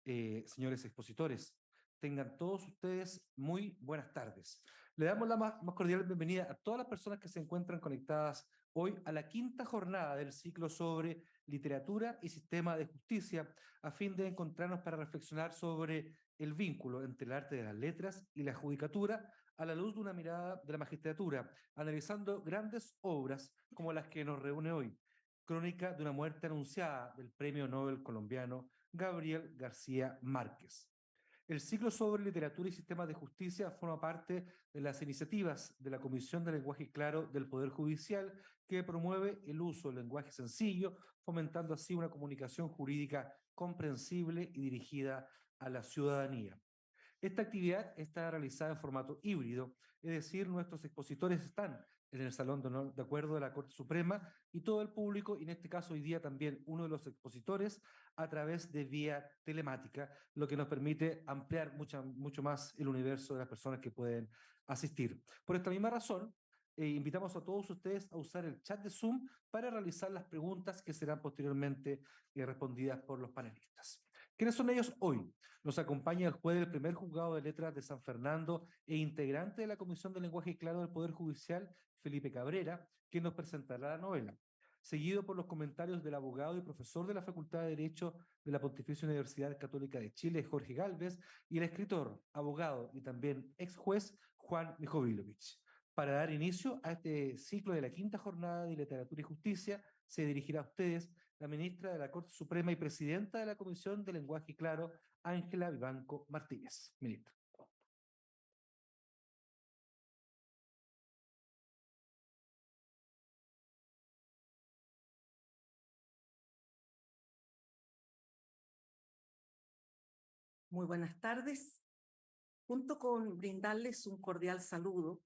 señores expositores. Tengan todos ustedes muy buenas tardes. Le damos la más cordial bienvenida a todas las personas que se encuentran conectadas hoy a la quinta jornada del ciclo sobre literatura y sistema de justicia, a fin de encontrarnos para reflexionar sobre el vínculo entre el arte de las letras y la judicatura a la luz de una mirada de la magistratura, analizando grandes obras como las que nos reúne hoy. Crónica de una muerte anunciada del Premio Nobel colombiano Gabriel García Márquez. El ciclo sobre literatura y sistemas de justicia forma parte de las iniciativas de la Comisión de Lenguaje Claro del Poder Judicial, que promueve el uso del lenguaje sencillo, fomentando así una comunicación jurídica comprensible y dirigida a la ciudadanía. Esta actividad está realizada en formato híbrido, es decir, nuestros expositores están en el Salón de Honor de acuerdo de la Corte Suprema y todo el público, y en este caso hoy día también uno de los expositores, a través de vía telemática, lo que nos permite ampliar mucho más el universo de las personas que pueden asistir. Por esta misma razón, invitamos a todos ustedes a usar el chat de Zoom para realizar las preguntas que serán posteriormente respondidas por los panelistas. ¿Quiénes son ellos hoy? Nos acompaña el juez del primer juzgado de letras de San Fernando e integrante de la Comisión de Lenguaje Claro del Poder Judicial, Felipe Cabrera, quien nos presentará la novela, seguido por los comentarios del abogado y profesor de la Facultad de Derecho de la Pontificia Universidad Católica de Chile, Jorge Gálvez, y el escritor, abogado y también ex juez, Juan Mijovilovich. Para dar inicio a este ciclo de la quinta jornada de Literatura y Justicia, se dirigirá a ustedes la ministra de la Corte Suprema y presidenta de la Comisión de Lenguaje Claro, Ángela Vivanco Martínez. Ministra. Muy buenas tardes. Junto con brindarles un cordial saludo,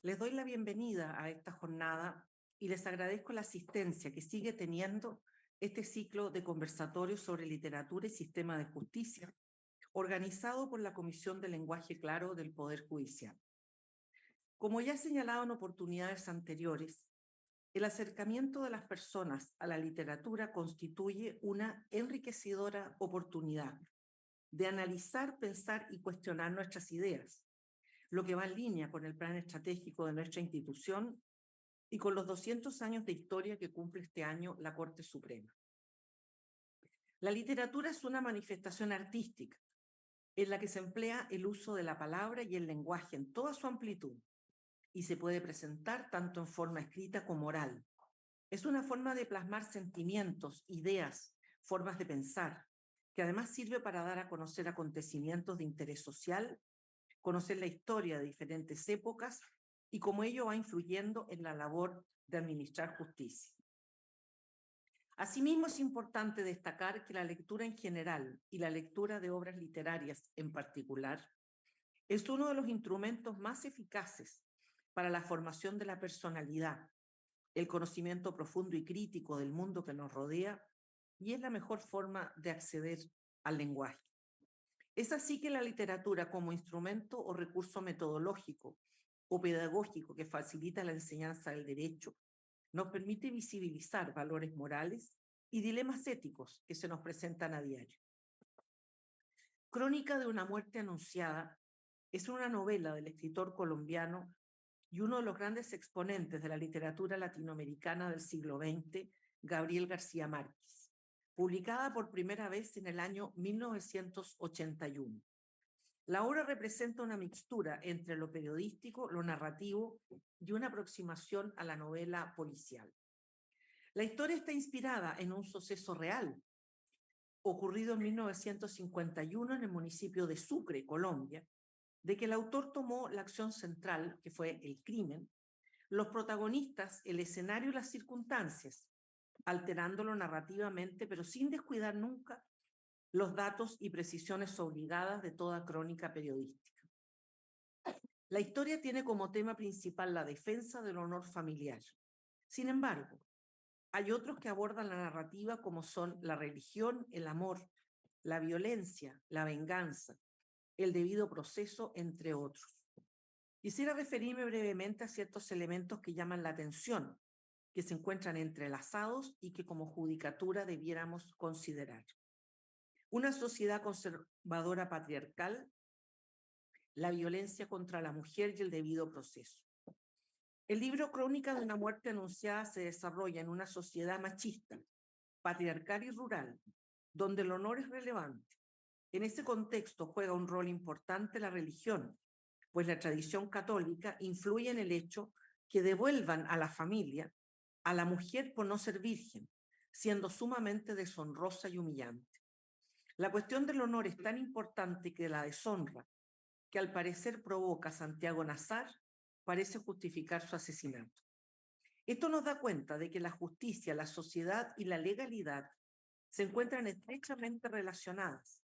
les doy la bienvenida a esta jornada y les agradezco la asistencia que sigue teniendo este ciclo de conversatorios sobre literatura y sistema de justicia, organizado por la Comisión de Lenguaje Claro del Poder Judicial. Como ya he señalado en oportunidades anteriores, el acercamiento de las personas a la literatura constituye una enriquecedora oportunidad de analizar, pensar y cuestionar nuestras ideas, lo que va en línea con el plan estratégico de nuestra institución y con los 200 años de historia que cumple este año la Corte Suprema. La literatura es una manifestación artística en la que se emplea el uso de la palabra y el lenguaje en toda su amplitud y se puede presentar tanto en forma escrita como oral. Es una forma de plasmar sentimientos, ideas, formas de pensar, que además sirve para dar a conocer acontecimientos de interés social, conocer la historia de diferentes épocas y cómo ello va influyendo en la labor de administrar justicia. Asimismo, es importante destacar que la lectura en general y la lectura de obras literarias en particular es uno de los instrumentos más eficaces para la formación de la personalidad, el conocimiento profundo y crítico del mundo que nos rodea, y es la mejor forma de acceder al lenguaje. Es así que la literatura como instrumento o recurso metodológico o pedagógico que facilita la enseñanza del derecho nos permite visibilizar valores morales y dilemas éticos que se nos presentan a diario. Crónica de una muerte anunciada es una novela del escritor colombiano y uno de los grandes exponentes de la literatura latinoamericana del siglo XX, Gabriel García Márquez, publicada por primera vez en el año 1981. La obra representa una mixtura entre lo periodístico, lo narrativo y una aproximación a la novela policial. La historia está inspirada en un suceso real, ocurrido en 1951 en el municipio de Sucre, Colombia, de que el autor tomó la acción central, que fue el crimen, los protagonistas, el escenario y las circunstancias, alterándolo narrativamente, pero sin descuidar nunca los datos y precisiones obligadas de toda crónica periodística. La historia tiene como tema principal la defensa del honor familiar. Sin embargo, hay otros que abordan la narrativa como son la religión, el amor, la violencia, la venganza, el debido proceso, entre otros. Quisiera referirme brevemente a ciertos elementos que llaman la atención, que se encuentran entrelazados y que como judicatura debiéramos considerar. Una sociedad conservadora patriarcal, la violencia contra la mujer y el debido proceso. El libro Crónica de una muerte anunciada se desarrolla en una sociedad machista, patriarcal y rural, donde el honor es relevante. En ese contexto juega un rol importante la religión, pues la tradición católica influye en el hecho que devuelvan a la familia a la mujer por no ser virgen, siendo sumamente deshonrosa y humillante. La cuestión del honor es tan importante que la deshonra, que al parecer provoca Santiago Nazar, parece justificar su asesinato. Esto nos da cuenta de que la justicia, la sociedad y la legalidad se encuentran estrechamente relacionadas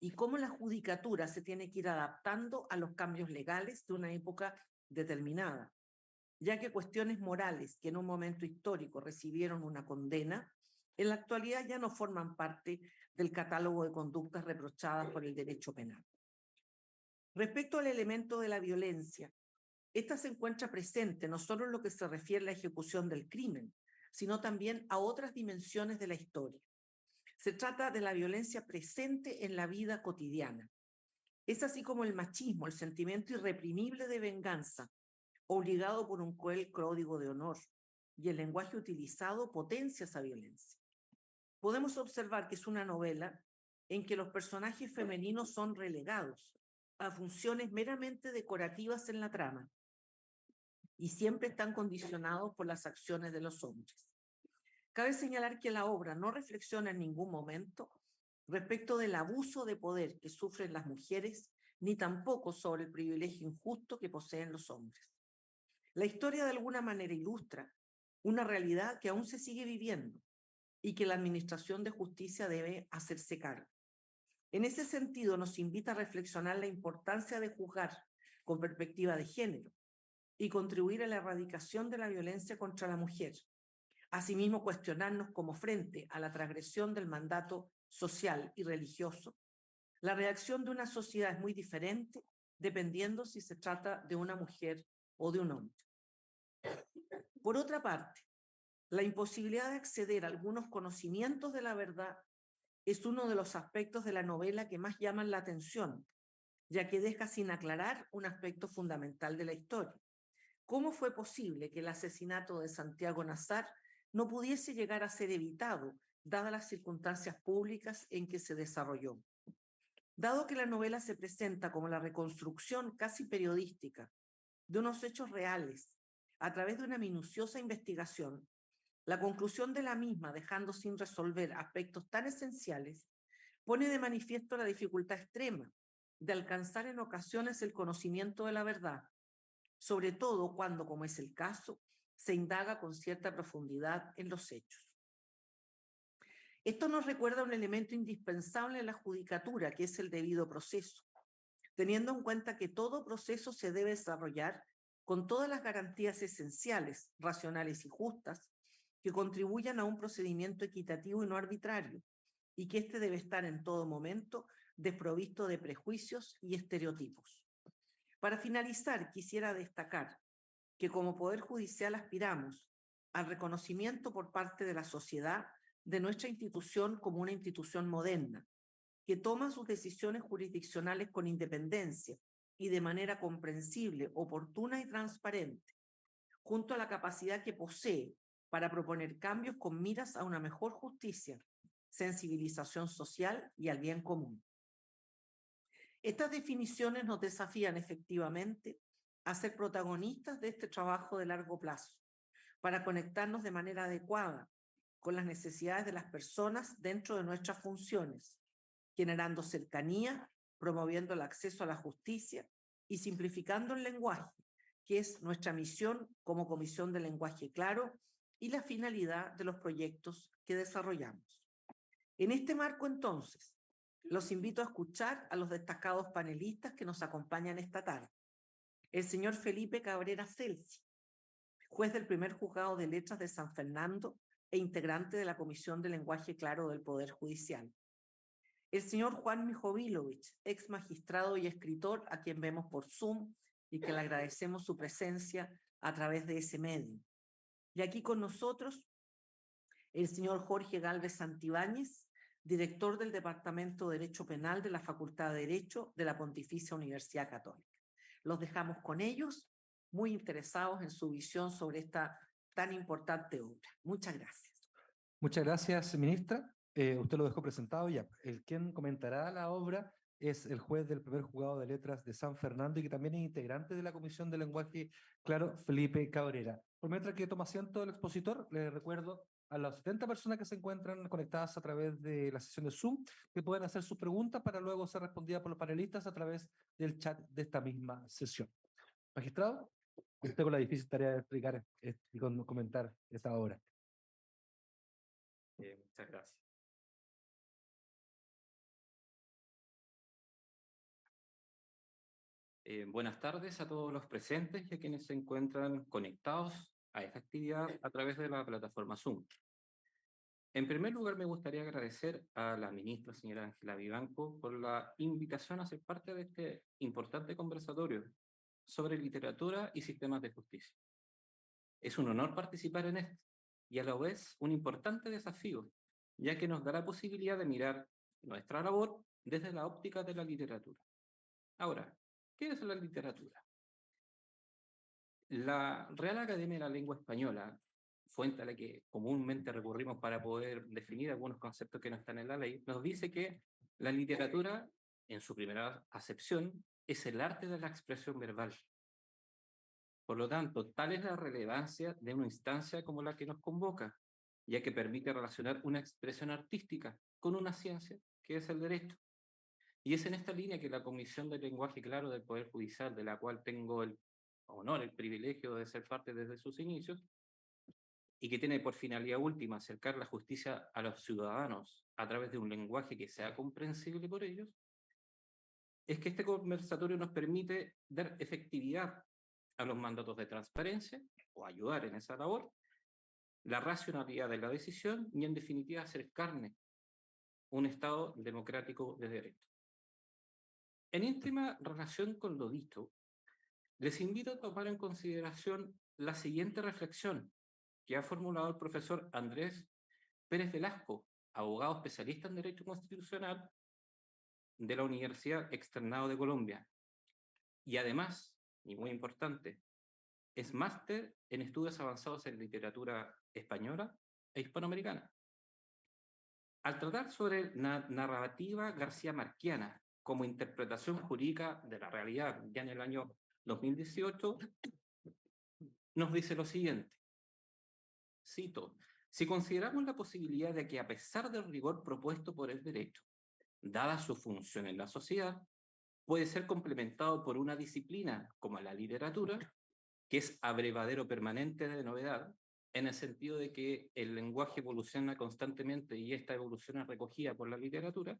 y cómo la judicatura se tiene que ir adaptando a los cambios legales de una época determinada, ya que cuestiones morales que en un momento histórico recibieron una condena, en la actualidad ya no forman parte del catálogo de conductas reprochadas por el derecho penal. Respecto al elemento de la violencia, esta se encuentra presente no solo en lo que se refiere a la ejecución del crimen, sino también a otras dimensiones de la historia. Se trata de la violencia presente en la vida cotidiana. Es así como el machismo, el sentimiento irreprimible de venganza, obligado por un cruel código de honor, y el lenguaje utilizado potencia esa violencia. Podemos observar que es una novela en que los personajes femeninos son relegados a funciones meramente decorativas en la trama y siempre están condicionados por las acciones de los hombres. Cabe señalar que la obra no reflexiona en ningún momento respecto del abuso de poder que sufren las mujeres, ni tampoco sobre el privilegio injusto que poseen los hombres. La historia de alguna manera ilustra una realidad que aún se sigue viviendo y que la Administración de Justicia debe hacerse cargo. En ese sentido, nos invita a reflexionar la importancia de juzgar con perspectiva de género y contribuir a la erradicación de la violencia contra la mujer. Asimismo, cuestionarnos cómo frente a la transgresión del mandato social y religioso, la reacción de una sociedad es muy diferente dependiendo si se trata de una mujer o de un hombre. Por otra parte, la imposibilidad de acceder a algunos conocimientos de la verdad es uno de los aspectos de la novela que más llaman la atención, ya que deja sin aclarar un aspecto fundamental de la historia. ¿Cómo fue posible que el asesinato de Santiago Nazar no pudiese llegar a ser evitado, dadas las circunstancias públicas en que se desarrolló? Dado que la novela se presenta como la reconstrucción casi periodística de unos hechos reales a través de una minuciosa investigación, la conclusión de la misma, dejando sin resolver aspectos tan esenciales, pone de manifiesto la dificultad extrema de alcanzar en ocasiones el conocimiento de la verdad, sobre todo cuando, como es el caso, se indaga con cierta profundidad en los hechos. Esto nos recuerda un elemento indispensable en la judicatura, que es el debido proceso, teniendo en cuenta que todo proceso se debe desarrollar con todas las garantías esenciales, racionales y justas, que contribuyan a un procedimiento equitativo y no arbitrario, y que éste debe estar en todo momento desprovisto de prejuicios y estereotipos. Para finalizar, quisiera destacar que como Poder Judicial aspiramos al reconocimiento por parte de la sociedad de nuestra institución como una institución moderna, que toma sus decisiones jurisdiccionales con independencia y de manera comprensible, oportuna y transparente, junto a la capacidad que posee para proponer cambios con miras a una mejor justicia, sensibilización social y al bien común. Estas definiciones nos desafían efectivamente a ser protagonistas de este trabajo de largo plazo, para conectarnos de manera adecuada con las necesidades de las personas dentro de nuestras funciones, generando cercanía, promoviendo el acceso a la justicia y simplificando el lenguaje, que es nuestra misión como Comisión de Lenguaje Claro y la finalidad de los proyectos que desarrollamos. En este marco, entonces, los invito a escuchar a los destacados panelistas que nos acompañan esta tarde. El señor Felipe Cabrera Celsi, juez del primer juzgado de letras de San Fernando e integrante de la Comisión de Lenguaje Claro del Poder Judicial. El señor Juan Mijovilovich, ex magistrado y escritor, a quien vemos por Zoom y que le agradecemos su presencia a través de ese medio. Y aquí con nosotros el señor Jorge Gálvez Santibáñez, director del Departamento de Derecho Penal de la Facultad de Derecho de la Pontificia Universidad Católica. Los dejamos con ellos, muy interesados en su visión sobre esta tan importante obra. Muchas gracias. Muchas gracias, ministra. Usted lo dejó presentado ya. El quien comentará la obra es el juez del primer juzgado de letras de San Fernando y que también es integrante de la Comisión de Lenguaje Claro, Felipe Cabrera. Por mientras que toma asiento el expositor, les recuerdo a las 70 personas que se encuentran conectadas a través de la sesión de Zoom que pueden hacer sus preguntas para luego ser respondidas por los panelistas a través del chat de esta misma sesión. Magistrado, usted con la difícil tarea de explicar y comentar esta obra. Muchas gracias. Buenas tardes a todos los presentes y a quienes se encuentran conectados a esta actividad a través de la plataforma Zoom. En primer lugar, me gustaría agradecer a la ministra, señora Ángela Vivanco, por la invitación a ser parte de este importante conversatorio sobre literatura y sistemas de justicia. Es un honor participar en esto y a la vez un importante desafío, ya que nos da la posibilidad de mirar nuestra labor desde la óptica de la literatura. Ahora, ¿qué es la literatura? La Real Academia de la Lengua Española, fuente a la que comúnmente recurrimos para poder definir algunos conceptos que no están en la ley, nos dice que la literatura, en su primera acepción, es el arte de la expresión verbal. Por lo tanto, tal es la relevancia de una instancia como la que nos convoca, ya que permite relacionar una expresión artística con una ciencia, que es el derecho. Y es en esta línea que la Comisión de Lenguaje Claro del Poder Judicial, de la cual tengo el honor, el privilegio de ser parte desde sus inicios, y que tiene por finalidad última acercar la justicia a los ciudadanos a través de un lenguaje que sea comprensible por ellos, es que este conversatorio nos permite dar efectividad a los mandatos de transparencia o ayudar en esa labor, la racionalidad de la decisión y en definitiva hacer carne un Estado democrático de derecho. En íntima relación con lo dicho, les invito a tomar en consideración la siguiente reflexión que ha formulado el profesor Andrés Pérez Velasco, abogado especialista en Derecho Constitucional de la Universidad Externado de Colombia. Y además, y muy importante, es máster en estudios avanzados en literatura española e hispanoamericana. Al tratar sobre la narrativa García Marquiana como interpretación jurídica de la realidad ya en el año 2018, nos dice lo siguiente, cito, si consideramos la posibilidad de que a pesar del rigor propuesto por el derecho, dada su función en la sociedad, puede ser complementado por una disciplina como la literatura, que es abrevadero permanente de novedad, en el sentido de que el lenguaje evoluciona constantemente y esta evolución es recogida por la literatura,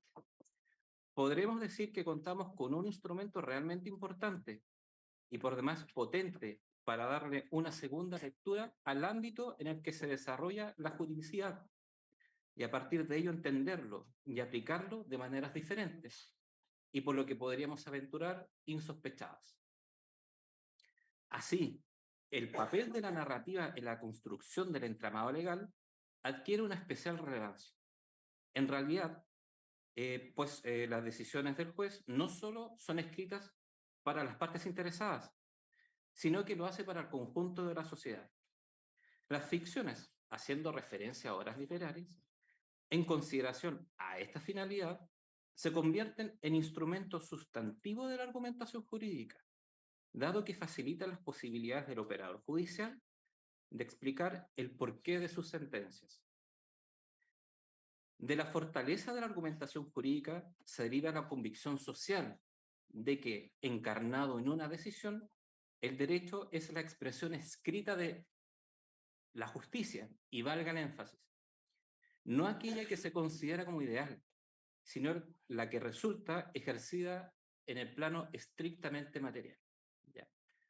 podremos decir que contamos con un instrumento realmente importante y por demás potente para darle una segunda lectura al ámbito en el que se desarrolla la juridicidad y a partir de ello entenderlo y aplicarlo de maneras diferentes y por lo que podríamos aventurar insospechadas. Así, el papel de la narrativa en la construcción del entramado legal adquiere una especial relevancia. En realidad, las decisiones del juez no solo son escritas para las partes interesadas, sino que lo hace para el conjunto de la sociedad. Las ficciones, haciendo referencia a obras literarias, en consideración a esta finalidad, se convierten en instrumentos sustantivos de la argumentación jurídica, dado que facilitan las posibilidades del operador judicial de explicar el porqué de sus sentencias. De la fortaleza de la argumentación jurídica se deriva la convicción social de que, encarnado en una decisión, el derecho es la expresión escrita de la justicia, y valga el énfasis, no aquella que se considera como ideal, sino la que resulta ejercida en el plano estrictamente material. ¿Ya?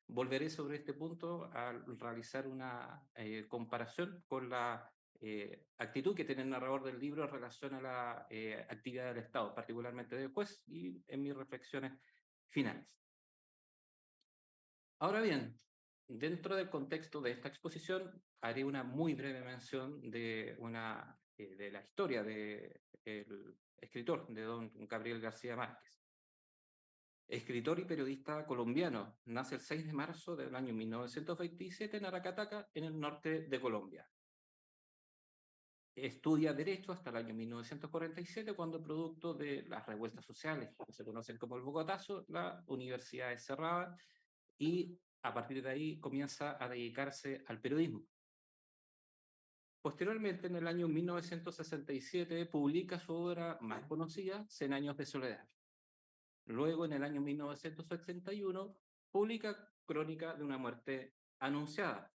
Volveré sobre este punto al realizar una comparación con la actitud que tiene el narrador del libro en relación a la actividad del Estado, particularmente del juez, y en mis reflexiones finales. Ahora bien, dentro del contexto de esta exposición, haré una muy breve mención de una de la historia del escritor, de don Gabriel García Márquez. Escritor y periodista colombiano, nace el 6 de marzo del año 1927 en Aracataca, en el norte de Colombia. Estudia Derecho hasta el año 1947, cuando producto de las revueltas sociales, que se conocen como el Bogotazo, la universidad es cerrada y a partir de ahí comienza a dedicarse al periodismo. Posteriormente, en el año 1967, publica su obra más conocida, 100 años de soledad. Luego, en el año 1981, publica Crónica de una muerte anunciada.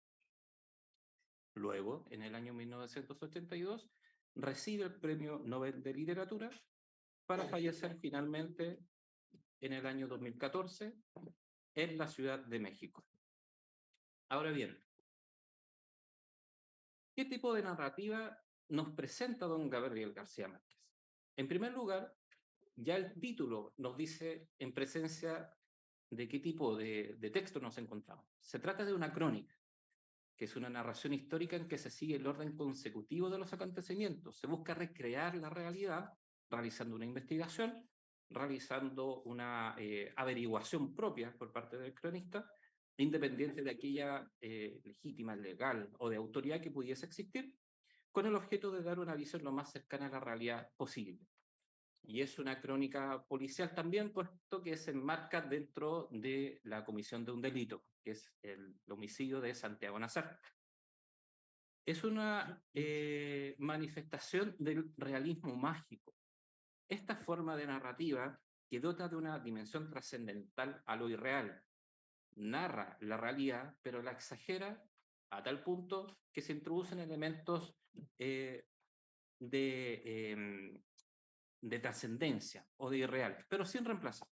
Luego, en el año 1982, recibe el Premio Nobel de Literatura para fallecer finalmente en el año 2014 en la Ciudad de México. Ahora bien, ¿qué tipo de narrativa nos presenta don Gabriel García Márquez? En primer lugar, ya el título nos dice en presencia de qué tipo de texto nos encontramos. Se trata de una crónica, que es una narración histórica en que se sigue el orden consecutivo de los acontecimientos. Se busca recrear la realidad realizando una investigación, realizando una averiguación propia por parte del cronista, independiente de aquella legítima, legal o de autoridad que pudiese existir, con el objeto de dar una visión lo más cercana a la realidad posible. Y es una crónica policial también, puesto que se enmarca dentro de la comisión de un delito, que es el homicidio de Santiago Nazar. Es una manifestación del realismo mágico. Esta forma de narrativa que dota de una dimensión trascendental a lo irreal. Narra la realidad, pero la exagera a tal punto que se introducen elementos de trascendencia o de irreal, pero sin reemplazar.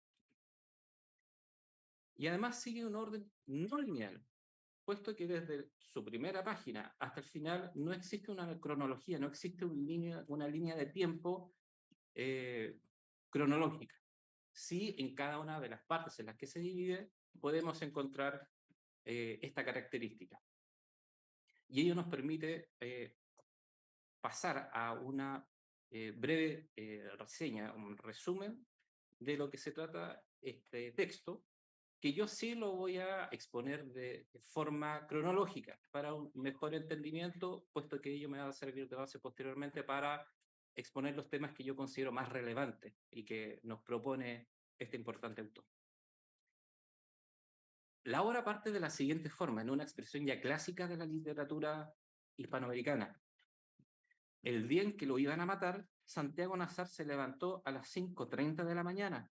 Y además sigue un orden no lineal, puesto que desde su primera página hasta el final no existe una cronología, no existe una línea de tiempo cronológica. Sí, en cada una de las partes en las que se divide podemos encontrar esta característica. Y ello nos permite pasar a una breve reseña, un resumen de lo que se trata este texto, que yo sí lo voy a exponer de forma cronológica para un mejor entendimiento, puesto que ello me va a servir de base posteriormente para exponer los temas que yo considero más relevantes y que nos propone este importante autor. La obra parte de la siguiente forma, en una expresión ya clásica de la literatura hispanoamericana. El día en que lo iban a matar, Santiago Nazar se levantó a las 5:30 de la mañana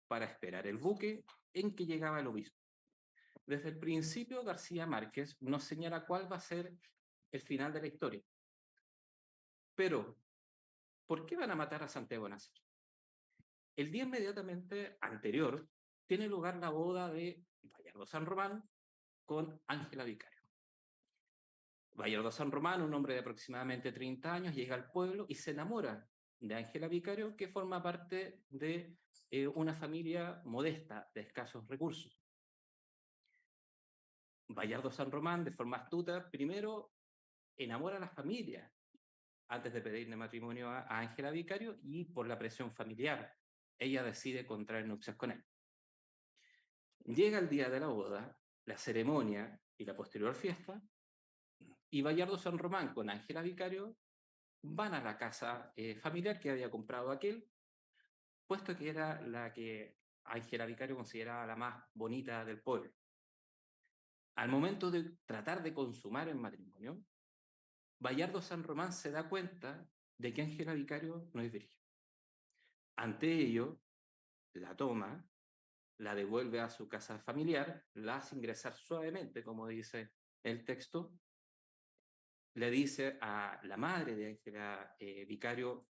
para esperar el buque en que llegaba el obispo. Desde el principio, García Márquez nos señala cuál va a ser el final de la historia. Pero, ¿por qué van a matar a Santiago Nazar? El día inmediatamente anterior tiene lugar la boda de Bayardo San Román con Ángela Vicario. Bayardo San Román, un hombre de aproximadamente 30 años, llega al pueblo y se enamora de Ángela Vicario, que forma parte de una familia modesta, de escasos recursos. Bayardo San Román, de forma astuta, primero enamora a la familia antes de pedirle matrimonio a Ángela Vicario, y por la presión familiar, ella decide contraer nupcias con él. Llega el día de la boda, la ceremonia y la posterior fiesta, y Bayardo San Román con Ángela Vicario van a la casa familiar que había comprado aquel, puesto que era la que Ángela Vicario consideraba la más bonita del pueblo. Al momento de tratar de consumar el matrimonio, Bayardo San Román se da cuenta de que Ángela Vicario no es virgen. Ante ello, la toma, la devuelve a su casa familiar, la hace ingresar suavemente, como dice el texto, le dice a la madre de Ángela Vicario: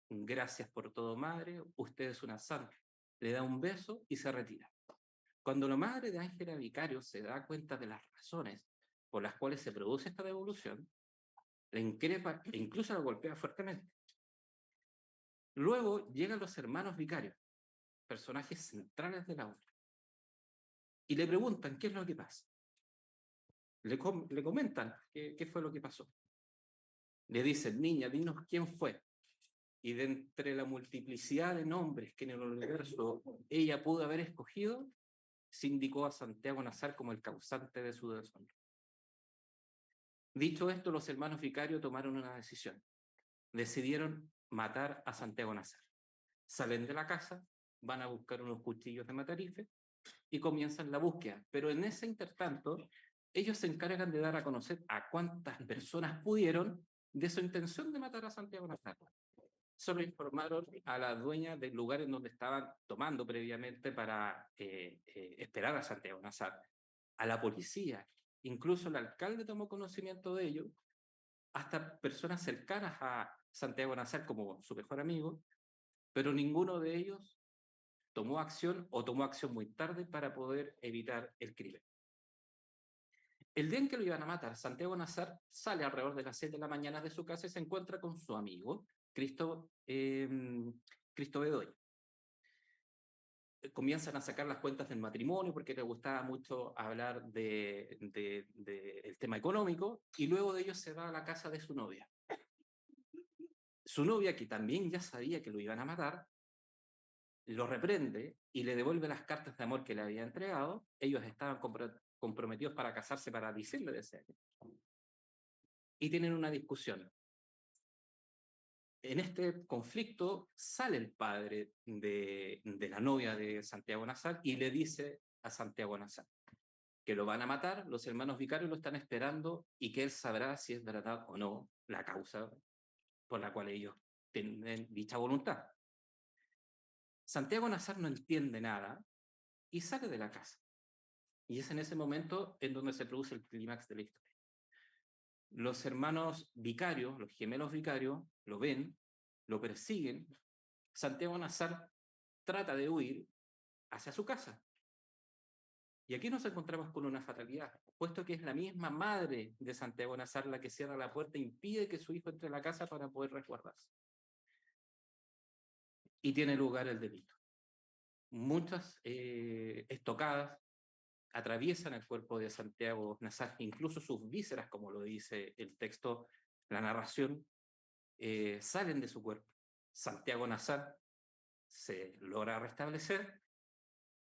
gracias por todo, madre, usted es una santa. Le da un beso y se retira. Cuando la madre de Ángela Vicario se da cuenta de las razones por las cuales se produce esta devolución, la increpa e incluso la golpea fuertemente. Luego llegan los hermanos Vicarios, personajes centrales de la obra, y le preguntan qué es lo que pasa. Le comentan qué fue lo que pasó. Le dicen, niña, dinos quién fue. Y de entre la multiplicidad de nombres que en el universo ella pudo haber escogido, se indicó a Santiago Nazar como el causante de su deshonra. Dicho esto, los hermanos vicarios tomaron una decisión. Decidieron matar a Santiago Nazar. Salen de la casa, van a buscar unos cuchillos de matarife y comienzan la búsqueda. Pero en ese intertanto, ellos se encargan de dar a conocer a cuántas personas pudieron de su intención de matar a Santiago Nazar. Solo informaron a la dueña del lugar en donde estaban tomando previamente para esperar a Santiago Nazar, a la policía, incluso el alcalde tomó conocimiento de ello, hasta personas cercanas a Santiago Nazar como su mejor amigo, pero ninguno de ellos tomó acción o tomó acción muy tarde para poder evitar el crimen. El día en que lo iban a matar, Santiago Nazar sale alrededor de las 6 de la mañana de su casa y se encuentra con su amigo, Cristo Bedoya. Comienzan a sacar las cuentas del matrimonio porque le gustaba mucho hablar del tema económico, y luego de ello se va a la casa de su novia. Su novia, que también ya sabía que lo iban a matar, lo reprende y le devuelve las cartas de amor que le había entregado. Ellos estaban comprometidos para casarse para diciembre de ese año. Y tienen una discusión. En este conflicto sale el padre de la novia de Santiago Nazar y le dice a Santiago Nazar que lo van a matar, los hermanos vicarios lo están esperando y que él sabrá si es verdad o no la causa por la cual ellos tienen dicha voluntad. Santiago Nazar no entiende nada y sale de la casa. Y es en ese momento en donde se produce el clímax de la historia. Los hermanos vicarios, los gemelos vicarios, lo ven, lo persiguen. Santiago Nazar trata de huir hacia su casa. Y aquí nos encontramos con una fatalidad, puesto que es la misma madre de Santiago Nazar la que cierra la puerta e impide que su hijo entre a la casa para poder resguardarse. Y tiene lugar el delito. Muchas estocadas atraviesan el cuerpo de Santiago Nazar, incluso sus vísceras, como lo dice el texto, la narración, salen de su cuerpo. Santiago Nazar se logra restablecer,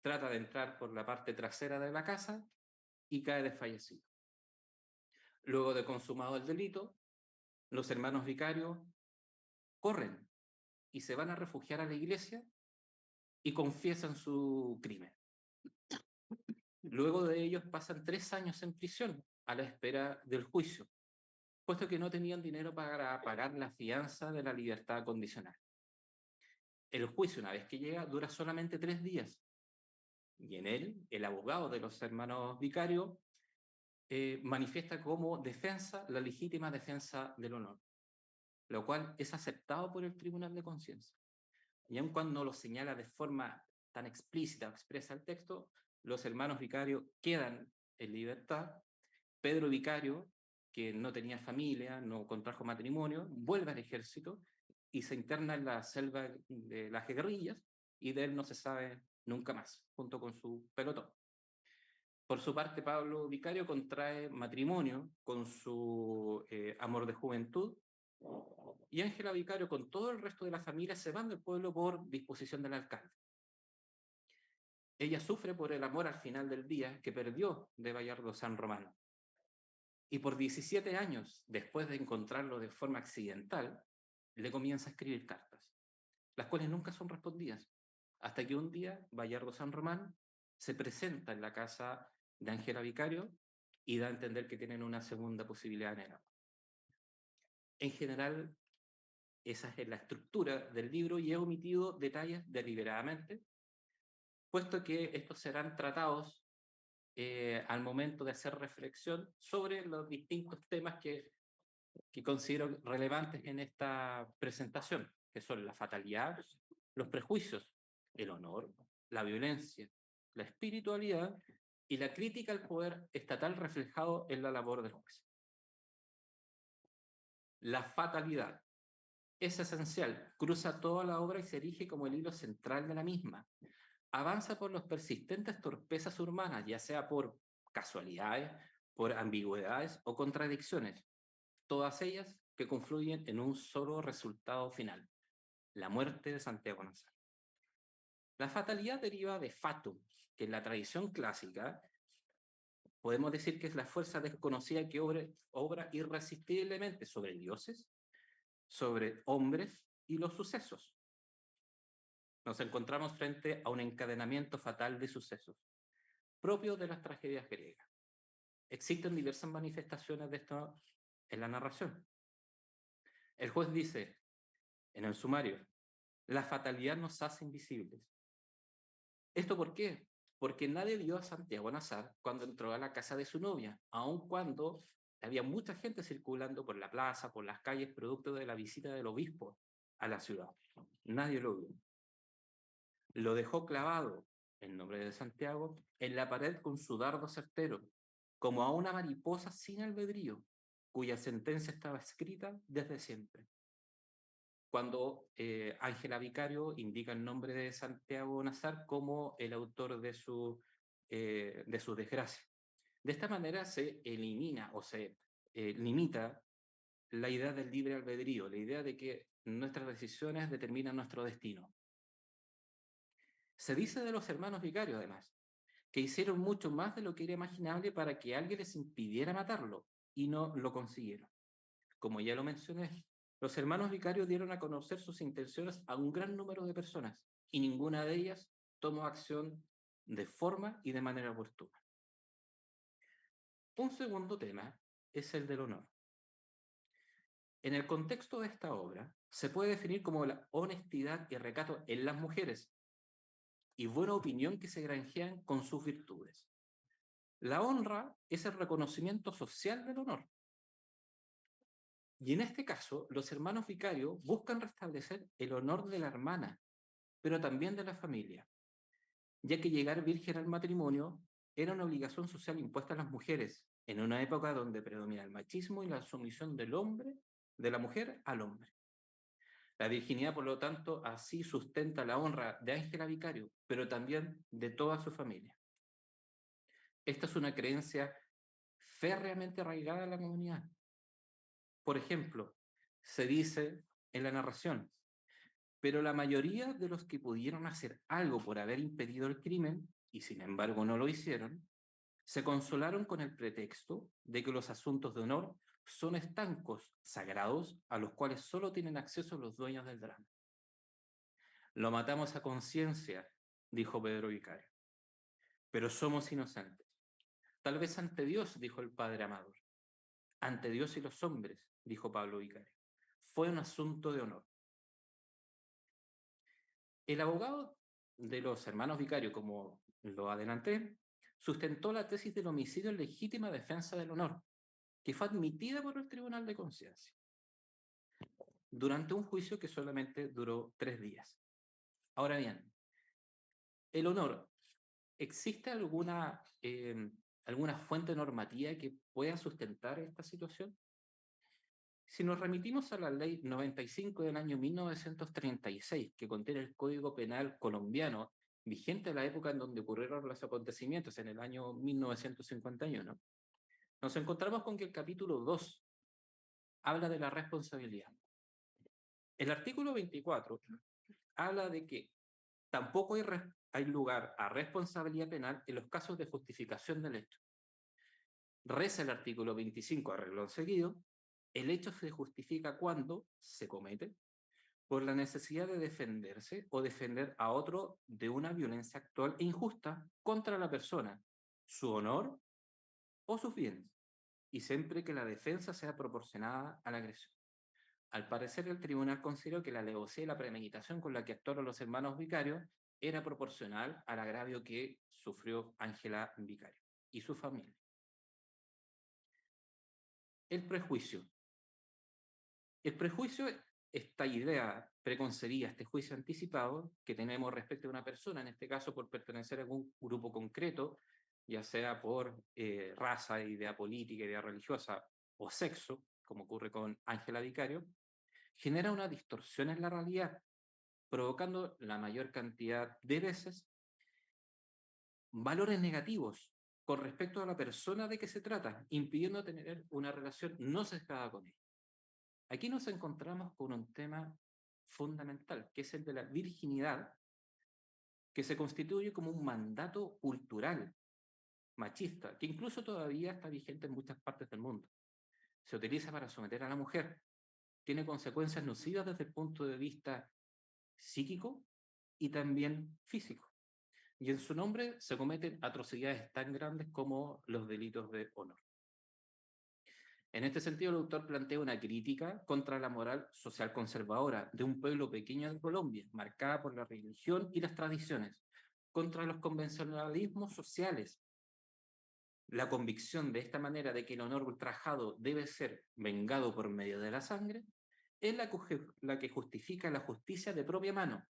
trata de entrar por la parte trasera de la casa y cae desfallecido. Luego de consumado el delito, los hermanos vicarios corren y se van a refugiar a la iglesia y confiesan su crimen. Luego de ellos pasan 3 años en prisión a la espera del juicio, puesto que no tenían dinero para pagar la fianza de la libertad condicional. El juicio, una vez que llega, dura solamente 3 días. Y en él, el abogado de los hermanos vicarios manifiesta como defensa la legítima defensa del honor, lo cual es aceptado por el Tribunal de Conciencia. Y aun cuando lo señala de forma tan explícita o expresa el texto, los hermanos vicarios quedan en libertad. Pedro Vicario, que no tenía familia, no contrajo matrimonio, vuelve al ejército y se interna en la selva de las guerrillas, y de él no se sabe nunca más, junto con su pelotón. Por su parte, Pablo Vicario contrae matrimonio con su amor de juventud, y Ángela Vicario, con todo el resto de la familia, se van del pueblo por disposición del alcalde. Ella sufre por el amor al final del día que perdió de Bayardo San Román. Y por 17 años, después de encontrarlo de forma accidental, le comienza a escribir cartas, las cuales nunca son respondidas, hasta que un día Bayardo San Román se presenta en la casa de Ángela Vicario y da a entender que tienen una segunda posibilidad en el amor. En general, esa es la estructura del libro, y he omitido detalles deliberadamente, puesto que estos serán tratados al momento de hacer reflexión sobre los distintos temas que considero relevantes en esta presentación, que son la fatalidad, los prejuicios, el honor, la violencia, la espiritualidad y la crítica al poder estatal reflejado en la labor del juez. La fatalidad es esencial, cruza toda la obra y se erige como el hilo central de la misma. Avanza por las persistentes torpezas humanas, ya sea por casualidades, por ambigüedades o contradicciones, todas ellas que confluyen en un solo resultado final: la muerte de Santiago Nazar. La fatalidad deriva de fatum, que en la tradición clásica podemos decir que es la fuerza desconocida que obra irresistiblemente sobre dioses, sobre hombres y los sucesos. Nos encontramos frente a un encadenamiento fatal de sucesos, propio de las tragedias griegas. Existen diversas manifestaciones de esto en la narración. El juez dice, en el sumario, la fatalidad nos hace invisibles. ¿Esto por qué? Porque nadie vio a Santiago Nazar cuando entró a la casa de su novia, aun cuando había mucha gente circulando por la plaza, por las calles, producto de la visita del obispo a la ciudad. Nadie lo vio. Lo dejó clavado, en nombre de Santiago, en la pared con su dardo certero, como a una mariposa sin albedrío, cuya sentencia estaba escrita desde siempre. Cuando Ángela Vicario indica el nombre de Santiago Nazar como el autor de su desgracia. De esta manera se elimina o se limita la idea del libre albedrío, la idea de que nuestras decisiones determinan nuestro destino. Se dice de los hermanos Vicarios, además, que hicieron mucho más de lo que era imaginable para que alguien les impidiera matarlo, y no lo consiguieron. Como ya lo mencioné, los hermanos Vicarios dieron a conocer sus intenciones a un gran número de personas, y ninguna de ellas tomó acción de forma y de manera oportuna. Un segundo tema es el del honor. En el contexto de esta obra, se puede definir como la honestidad y recato en las mujeres, y buena opinión que se granjean con sus virtudes. La honra es el reconocimiento social del honor. Y en este caso, los hermanos Vicarios buscan restablecer el honor de la hermana, pero también de la familia, ya que llegar virgen al matrimonio era una obligación social impuesta a las mujeres, en una época donde predomina el machismo y la sumisión del hombre, de la mujer al hombre. La virginidad, por lo tanto, así sustenta la honra de Ángela Vicario, pero también de toda su familia. Esta es una creencia férreamente arraigada en la comunidad. Por ejemplo, se dice en la narración, pero la mayoría de los que pudieron hacer algo por haber impedido el crimen, y sin embargo no lo hicieron, se consolaron con el pretexto de que los asuntos de honor son estancos sagrados a los cuales solo tienen acceso los dueños del drama. Lo matamos a conciencia, dijo Pedro Vicario, pero somos inocentes. Tal vez ante Dios, dijo el padre Amador. Ante Dios y los hombres, dijo Pablo Vicario. Fue un asunto de honor. El abogado de los hermanos Vicario, como lo adelanté, sustentó la tesis del homicidio en legítima defensa del honor, que fue admitida por el Tribunal de Conciencia, durante un juicio que solamente duró 3 días. Ahora bien, el honor, ¿existe alguna fuente normativa que pueda sustentar esta situación? Si nos remitimos a la ley 95 del año 1936, que contiene el Código Penal colombiano, vigente en la época en donde ocurrieron los acontecimientos, en el año 1951, nos encontramos con que el capítulo 2 habla de la responsabilidad. El artículo 24 habla de que tampoco hay lugar a responsabilidad penal en los casos de justificación del hecho. Reza el artículo 25 a renglón seguido: el hecho se justifica cuando se comete por la necesidad de defenderse o defender a otro de una violencia actual e injusta contra la persona, su honor o sus bienes, y siempre que la defensa sea proporcionada a la agresión. Al parecer, el tribunal consideró que la alevosía y la premeditación con la que actuaron los hermanos Vicarios era proporcional al agravio que sufrió Ángela Vicario y su familia. El prejuicio. El prejuicio, esta idea preconcebida, este juicio anticipado que tenemos respecto a una persona, en este caso por pertenecer a algún grupo concreto, ya sea por raza, idea política, idea religiosa o sexo, como ocurre con Ángela Vicario, genera una distorsión en la realidad, provocando la mayor cantidad de veces valores negativos con respecto a la persona de que se trata, impidiendo tener una relación no sesgada con ella. Aquí nos encontramos con un tema fundamental, que es el de la virginidad, que se constituye como un mandato cultural machista, que incluso todavía está vigente en muchas partes del mundo. Se utiliza para someter a la mujer, tiene consecuencias nocivas desde el punto de vista psíquico y también físico. Y en su nombre se cometen atrocidades tan grandes como los delitos de honor. En este sentido, el autor plantea una crítica contra la moral social conservadora de un pueblo pequeño de Colombia, marcada por la religión y las tradiciones, contra los convencionalismos sociales. La convicción de esta manera de que el honor ultrajado debe ser vengado por medio de la sangre es la que justifica la justicia de propia mano,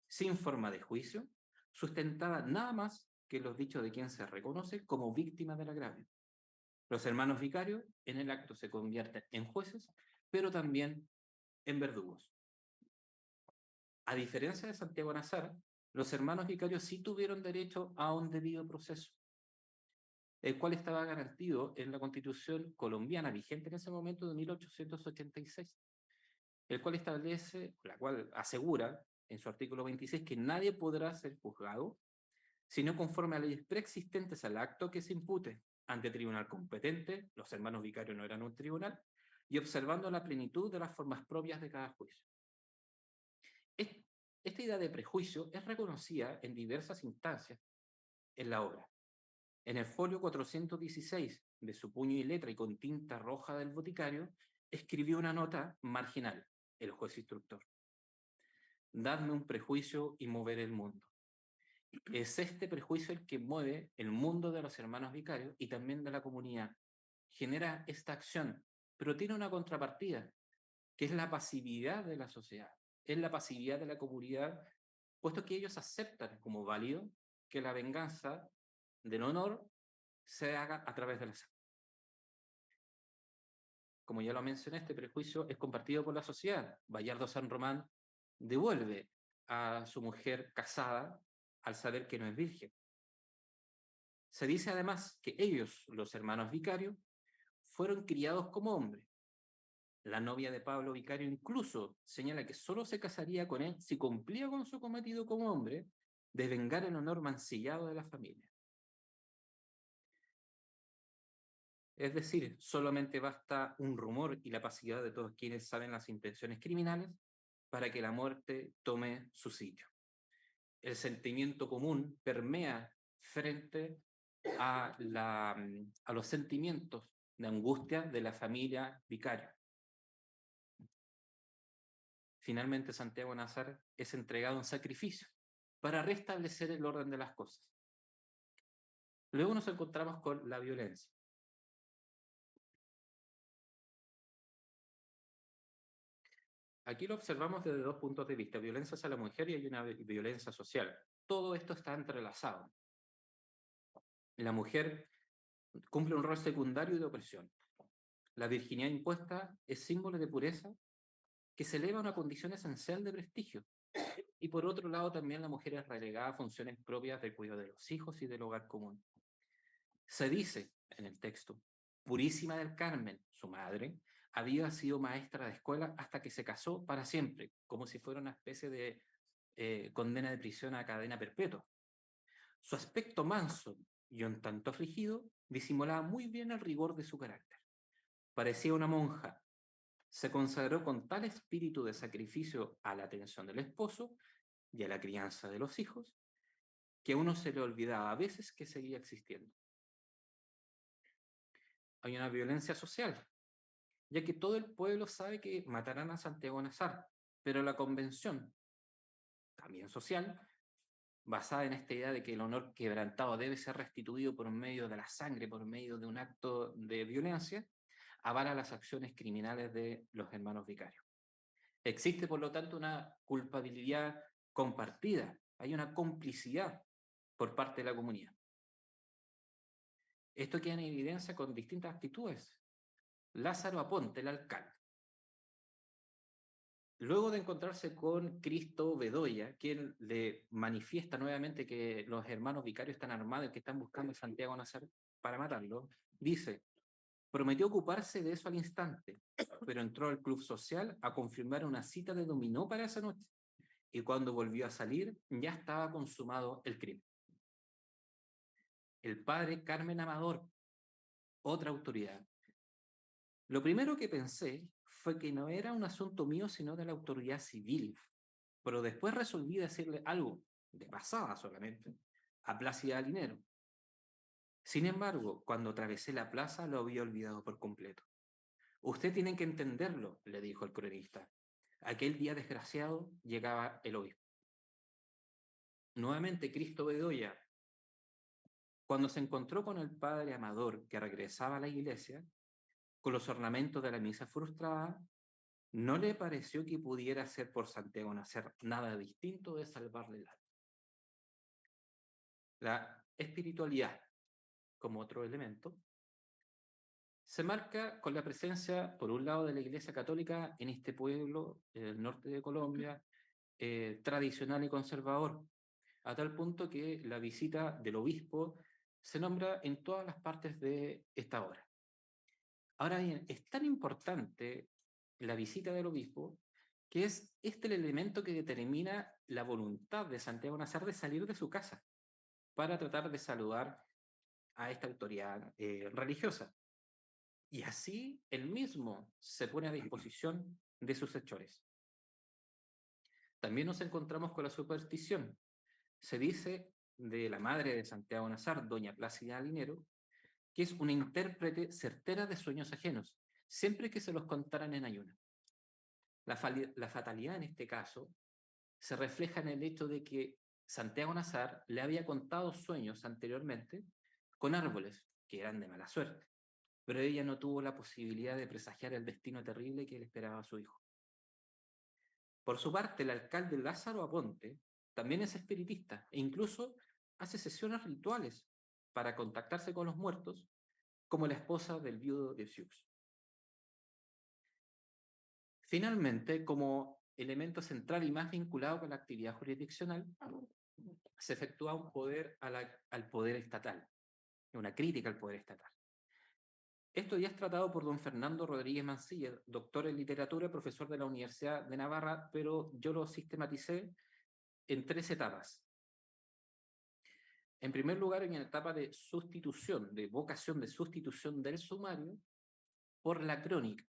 sin forma de juicio, sustentada nada más que en los dichos de quien se reconoce como víctima del agravio. Los hermanos vicarios en el acto se convierten en jueces, pero también en verdugos. A diferencia de Santiago Nazar, los hermanos vicarios sí tuvieron derecho a un debido proceso, el cual estaba garantido en la Constitución colombiana vigente en ese momento de 1886, el cual establece, la cual asegura en su artículo 26 que nadie podrá ser juzgado sino conforme a leyes preexistentes al acto que se impute ante tribunal competente, los hermanos vicarios no eran un tribunal, y observando la plenitud de las formas propias de cada juicio. Esta idea de prejuicio es reconocida en diversas instancias en la obra. En el folio 416 de su puño y letra y con tinta roja del boticario, escribió una nota marginal, el juez instructor. Dadme un prejuicio y mover el mundo. Es este prejuicio el que mueve el mundo de los hermanos vicarios y también de la comunidad. Genera esta acción, pero tiene una contrapartida, que es la pasividad de la sociedad, es la pasividad de la comunidad, puesto que ellos aceptan como válido que la venganza del honor se haga a través de la sangre. Como ya lo mencioné, este prejuicio es compartido por la sociedad. Bayardo San Román devuelve a su mujer casada al saber que no es virgen. Se dice además que ellos, los hermanos Vicario, fueron criados como hombres. La novia de Pablo Vicario incluso señala que solo se casaría con él si cumplía con su cometido como hombre de vengar el honor mancillado de la familia. Es decir, solamente basta un rumor y la pasividad de todos quienes saben las intenciones criminales para que la muerte tome su sitio. El sentimiento común permea frente a los sentimientos de angustia de la familia Vicario. Finalmente, Santiago Nazar es entregado en sacrificio para restablecer el orden de las cosas. Luego nos encontramos con la violencia. Aquí lo observamos desde dos puntos de vista, violencia hacia la mujer y hay una violencia social. Todo esto está entrelazado. La mujer cumple un rol secundario de opresión. La virginidad impuesta es símbolo de pureza que se eleva a una condición esencial de prestigio. Y por otro lado, también la mujer es relegada a funciones propias del cuidado de los hijos y del hogar común. Se dice en el texto, Purísima del Carmen, su madre, había sido maestra de escuela hasta que se casó para siempre, como si fuera una especie de condena de prisión a cadena perpetua. Su aspecto manso y un tanto afligido disimulaba muy bien el rigor de su carácter. Parecía una monja. Se consagró con tal espíritu de sacrificio a la atención del esposo y a la crianza de los hijos, que a uno se le olvidaba a veces que seguía existiendo. Hay una violencia social, ya que todo el pueblo sabe que matarán a Santiago Nazar, pero la convención, también social, basada en esta idea de que el honor quebrantado debe ser restituido por medio de la sangre, por medio de un acto de violencia, avala las acciones criminales de los hermanos vicarios. Existe, por lo tanto, una culpabilidad compartida, hay una complicidad por parte de la comunidad. Esto queda en evidencia con distintas actitudes. Lázaro Aponte, el alcalde. Luego de encontrarse con Cristo Bedoya, quien le manifiesta nuevamente que los hermanos vicarios están armados y que están buscando a Santiago Nazar para matarlo, dice, Prometió ocuparse de eso al instante, pero entró al club social a confirmar una cita de dominó para esa noche. Y cuando volvió a salir, ya estaba consumado el crimen. El padre Carmen Amador, otra autoridad. Lo primero que pensé fue que no era un asunto mío, sino de la autoridad civil. Pero después resolví decirle algo, de pasada solamente, a Plácida Linero. Sin embargo, cuando atravesé la plaza lo había olvidado por completo. Usted tiene que entenderlo, le dijo el cronista. Aquel día desgraciado llegaba el obispo. Nuevamente Cristo Bedoya, cuando se encontró con el padre Amador que regresaba a la iglesia, con los ornamentos de la misa frustrada, no le pareció que pudiera hacer por Santiago Nacer nada distinto de salvarle el alma. La espiritualidad, como otro elemento, se marca con la presencia, por un lado, de la Iglesia Católica en este pueblo, en el norte de Colombia, tradicional y conservador, a tal punto que la visita del obispo se nombra en todas las partes de esta obra. Ahora bien, es tan importante la visita del obispo que es este el elemento que determina la voluntad de Santiago Nazar de salir de su casa para tratar de saludar a esta autoridad religiosa. Y así él mismo se pone a disposición de sus hechores. También nos encontramos con la superstición. Se dice de la madre de Santiago Nazar, doña Plácida Linero, que es una intérprete certera de sueños ajenos, siempre que se los contaran en ayuno. La fatalidad en este caso se refleja en el hecho de que Santiago Nazar le había contado sueños anteriormente con árboles que eran de mala suerte, pero ella no tuvo la posibilidad de presagiar el destino terrible que le esperaba a su hijo. Por su parte, el alcalde Lázaro Aponte también es espiritista e incluso hace sesiones rituales para contactarse con los muertos, como la esposa del viudo de Sioux. Finalmente, como elemento central y más vinculado con la actividad jurisdiccional, se efectúa un poder al poder estatal, una crítica al poder estatal. Esto ya es tratado por don Fernando Rodríguez Mancilla, doctor en literatura, profesor de la Universidad de Navarra, pero yo lo sistematicé en 3 etapas. En primer lugar, en la etapa de sustitución, de vocación de sustitución del sumario por la crónica.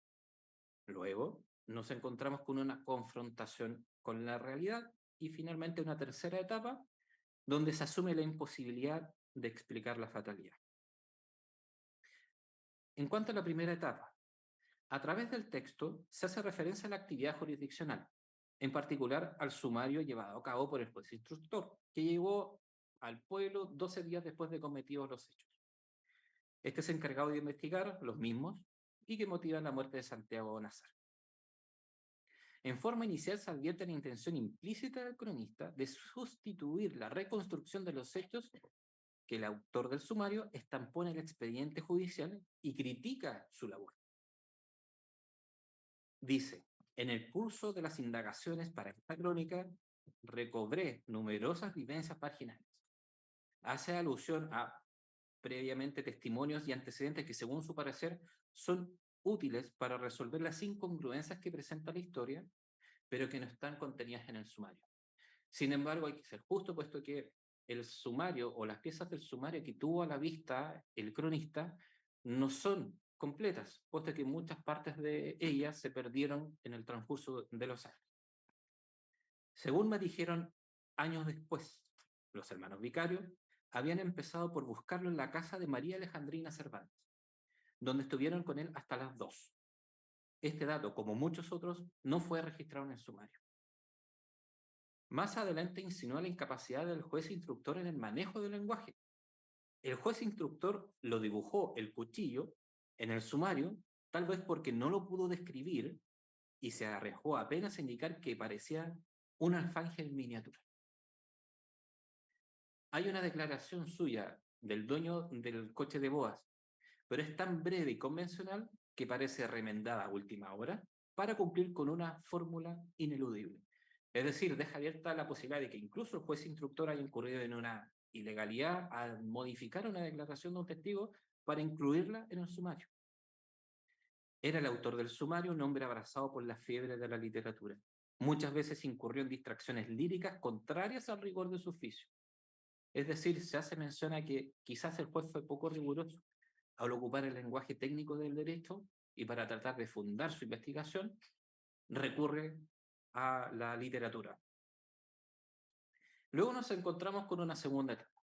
Luego, nos encontramos con una confrontación con la realidad y finalmente una tercera etapa donde se asume la imposibilidad de explicar la fatalidad. En cuanto a la primera etapa, a través del texto se hace referencia a la actividad jurisdiccional, en particular al sumario llevado a cabo por el juez instructor, que llegó al pueblo 12 días después de cometidos los hechos. Este es encargado de investigar los mismos y que motivan la muerte de Santiago Nazar. En forma inicial se advierte la intención implícita del cronista de sustituir la reconstrucción de los hechos que el autor del sumario estampó en el expediente judicial y critica su labor. Dice, en el curso de las indagaciones para esta crónica, recobré numerosas vivencias marginales. Hace alusión a previamente testimonios y antecedentes que, según su parecer, son útiles para resolver las incongruencias que presenta la historia, pero que no están contenidas en el sumario. Sin embargo, hay que ser justo, puesto que el sumario o las piezas del sumario que tuvo a la vista el cronista no son completas, puesto que muchas partes de ellas se perdieron en el transcurso de los años. Según me dijeron años después, los hermanos vicarios habían empezado por buscarlo en la casa de María Alejandrina Cervantes, donde estuvieron con él hasta las 2. Este dato, como muchos otros, no fue registrado en el sumario. Más adelante insinuó la incapacidad del juez instructor en el manejo del lenguaje. El juez instructor lo dibujó el cuchillo en el sumario, tal vez porque no lo pudo describir y se arriesgó apenas a indicar que parecía un alfanje en miniatura. Hay una declaración suya del dueño del coche de boas, pero es tan breve y convencional que parece remendada a última hora para cumplir con una fórmula ineludible. Es decir, deja abierta la posibilidad de que incluso el juez instructor haya incurrido en una ilegalidad al modificar una declaración de un testigo para incluirla en el sumario. Era el autor del sumario, un hombre abrazado por la fiebre de la literatura. Muchas veces incurrió en distracciones líricas contrarias al rigor de su oficio. Es decir, se hace mención a que quizás el juez fue poco riguroso al ocupar el lenguaje técnico del derecho y para tratar de fundar su investigación, recurre a la literatura. Luego nos encontramos con una segunda etapa.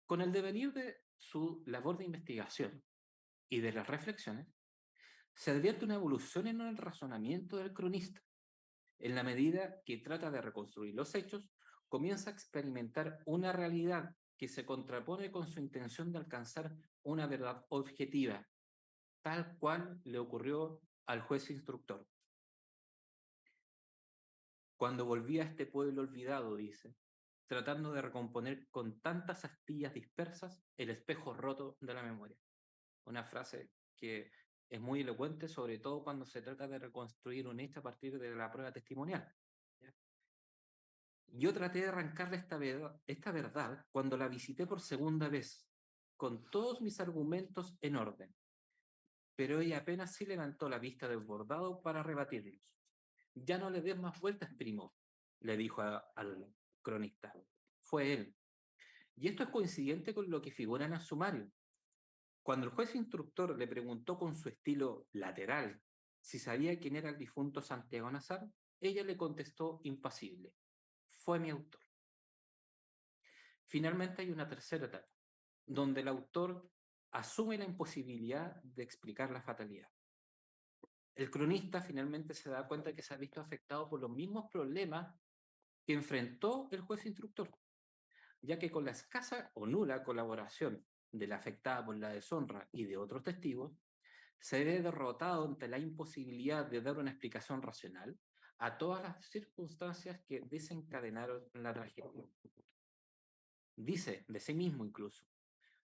Con el devenir de su labor de investigación y de las reflexiones, se advierte una evolución en el razonamiento del cronista. En la medida que trata de reconstruir los hechos, comienza a experimentar una realidad que se contrapone con su intención de alcanzar una verdad objetiva, tal cual le ocurrió al juez instructor. Cuando volví a este pueblo olvidado, dice, tratando de recomponer con tantas astillas dispersas el espejo roto de la memoria. Una frase que es muy elocuente, sobre todo cuando se trata de reconstruir un hecho a partir de la prueba testimonial. ¿Ya? Yo traté de arrancarle esta verdad cuando la visité por segunda vez, con todos mis argumentos en orden, pero ella apenas sí levantó la vista del bordado para rebatirlos. Ya no le des más vueltas, primo, le dijo al cronista. Fue él. Y esto es coincidente con lo que figura en el sumario. Cuando el juez instructor le preguntó con su estilo lateral si sabía quién era el difunto Santiago Nazar, ella le contestó impasible. Fue mi autor. Finalmente hay una tercera etapa, donde el autor asume la imposibilidad de explicar la fatalidad. El cronista finalmente se da cuenta que se ha visto afectado por los mismos problemas que enfrentó el juez instructor, ya que con la escasa o nula colaboración de la afectada por la deshonra y de otros testigos, se ve derrotado ante la imposibilidad de dar una explicación racional a todas las circunstancias que desencadenaron la tragedia. Dice de sí mismo incluso,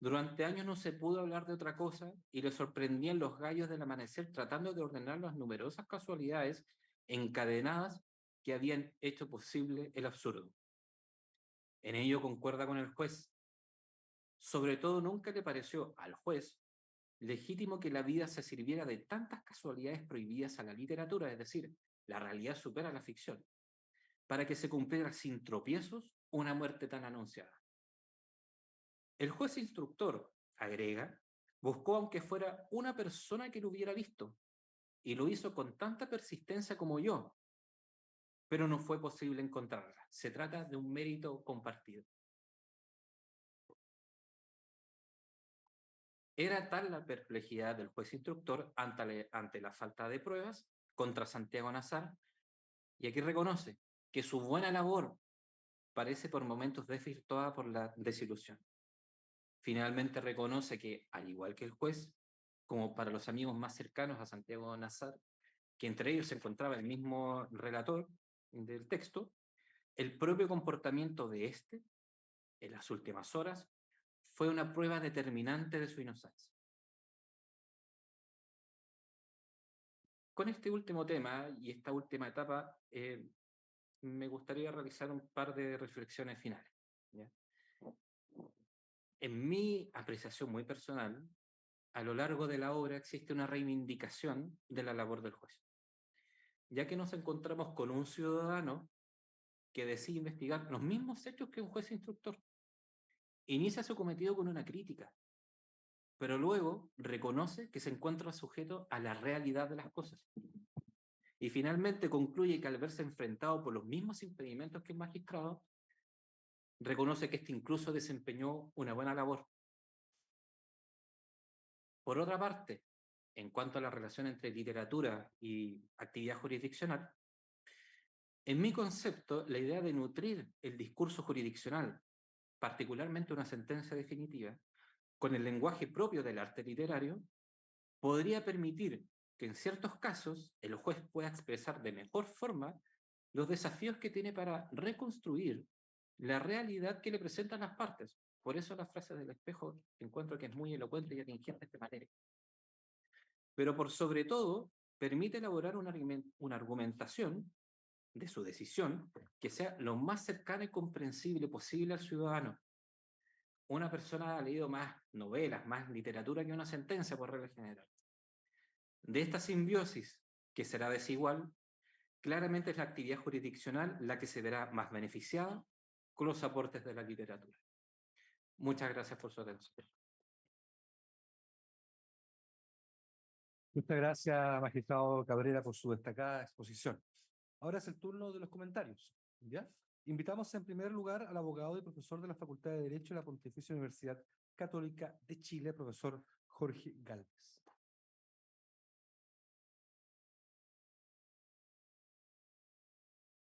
durante años no se pudo hablar de otra cosa y le sorprendían los gallos del amanecer tratando de ordenar las numerosas casualidades encadenadas que habían hecho posible el absurdo. En ello concuerda con el juez. Sobre todo nunca le pareció al juez legítimo que la vida se sirviera de tantas casualidades prohibidas a la literatura, es decir, la realidad supera la ficción, para que se cumpliera sin tropiezos una muerte tan anunciada. El juez instructor, agrega, buscó aunque fuera una persona que lo hubiera visto, y lo hizo con tanta persistencia como yo, pero no fue posible encontrarla. Se trata de un mérito compartido. Era tal la perplejidad del juez instructor ante la falta de pruebas contra Santiago Nazar, y aquí reconoce que su buena labor parece por momentos desvirtuada por la desilusión. Finalmente reconoce que, al igual que el juez, como para los amigos más cercanos a Santiago Nazar, que entre ellos se encontraba el mismo relator del texto, el propio comportamiento de éste, en las últimas horas, fue una prueba determinante de su inocencia. Con este último tema y esta última etapa, me gustaría realizar un par de reflexiones finales. ¿Ya? En mi apreciación muy personal, a lo largo de la obra existe una reivindicación de la labor del juez, ya que nos encontramos con un ciudadano que decide investigar los mismos hechos que un juez instructor. Inicia su cometido con una crítica, pero luego reconoce que se encuentra sujeto a la realidad de las cosas. Y finalmente concluye que al verse enfrentado por los mismos impedimentos que el magistrado, reconoce que éste incluso desempeñó una buena labor. Por otra parte, en cuanto a la relación entre literatura y actividad jurisdiccional, en mi concepto, la idea de nutrir el discurso jurisdiccional, particularmente una sentencia definitiva, con el lenguaje propio del arte literario, podría permitir que en ciertos casos el juez pueda expresar de mejor forma los desafíos que tiene para reconstruir la realidad que le presentan las partes. Por eso la frase del espejo encuentro que es muy elocuente y atingente de esta manera. Pero por sobre todo, permite elaborar una argumentación de su decisión que sea lo más cercana y comprensible posible al ciudadano. Una persona ha leído más novelas, más literatura que una sentencia por regla general. De esta simbiosis, que será desigual, claramente es la actividad jurisdiccional la que se verá más beneficiada con los aportes de la literatura. Muchas gracias por su atención. Muchas gracias, magistrado Cabrera, por su destacada exposición. Ahora es el turno de los comentarios, ¿ya? Invitamos en primer lugar al abogado y profesor de la Facultad de Derecho de la Pontificia Universidad Católica de Chile, profesor Jorge Gálvez.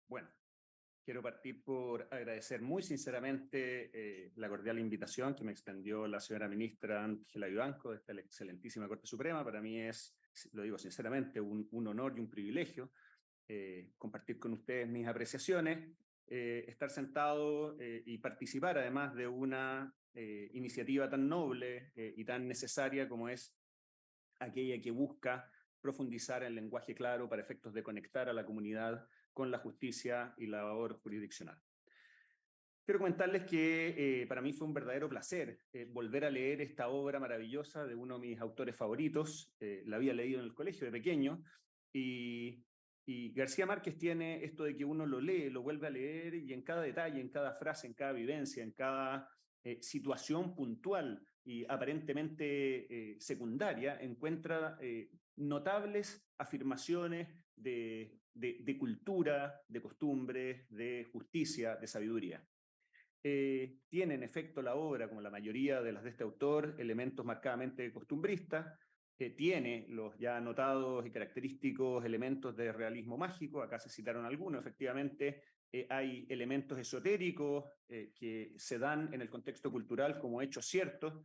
Bueno, quiero partir por agradecer muy sinceramente la cordial invitación que me extendió la señora ministra Ángela Vivanco de esta excelentísima Corte Suprema. Para mí es, lo digo sinceramente, un honor y un privilegio compartir con ustedes mis apreciaciones, estar sentado y participar además de una iniciativa tan noble y tan necesaria como es aquella que busca profundizar el lenguaje claro para efectos de conectar a la comunidad con la justicia y la labor jurisdiccional. Quiero comentarles que para mí fue un verdadero placer volver a leer esta obra maravillosa de uno de mis autores favoritos. La había leído en el colegio de pequeño y García Márquez tiene esto de que uno lo lee, lo vuelve a leer y en cada detalle, en cada frase, en cada vivencia, en cada situación puntual y aparentemente secundaria, encuentra notables afirmaciones de cultura, de costumbres, de justicia, de sabiduría. Tiene en efecto la obra, como la mayoría de las de este autor, elementos marcadamente costumbristas, tiene los ya notados y característicos elementos de realismo mágico, acá se citaron algunos, efectivamente hay elementos esotéricos que se dan en el contexto cultural como hechos ciertos.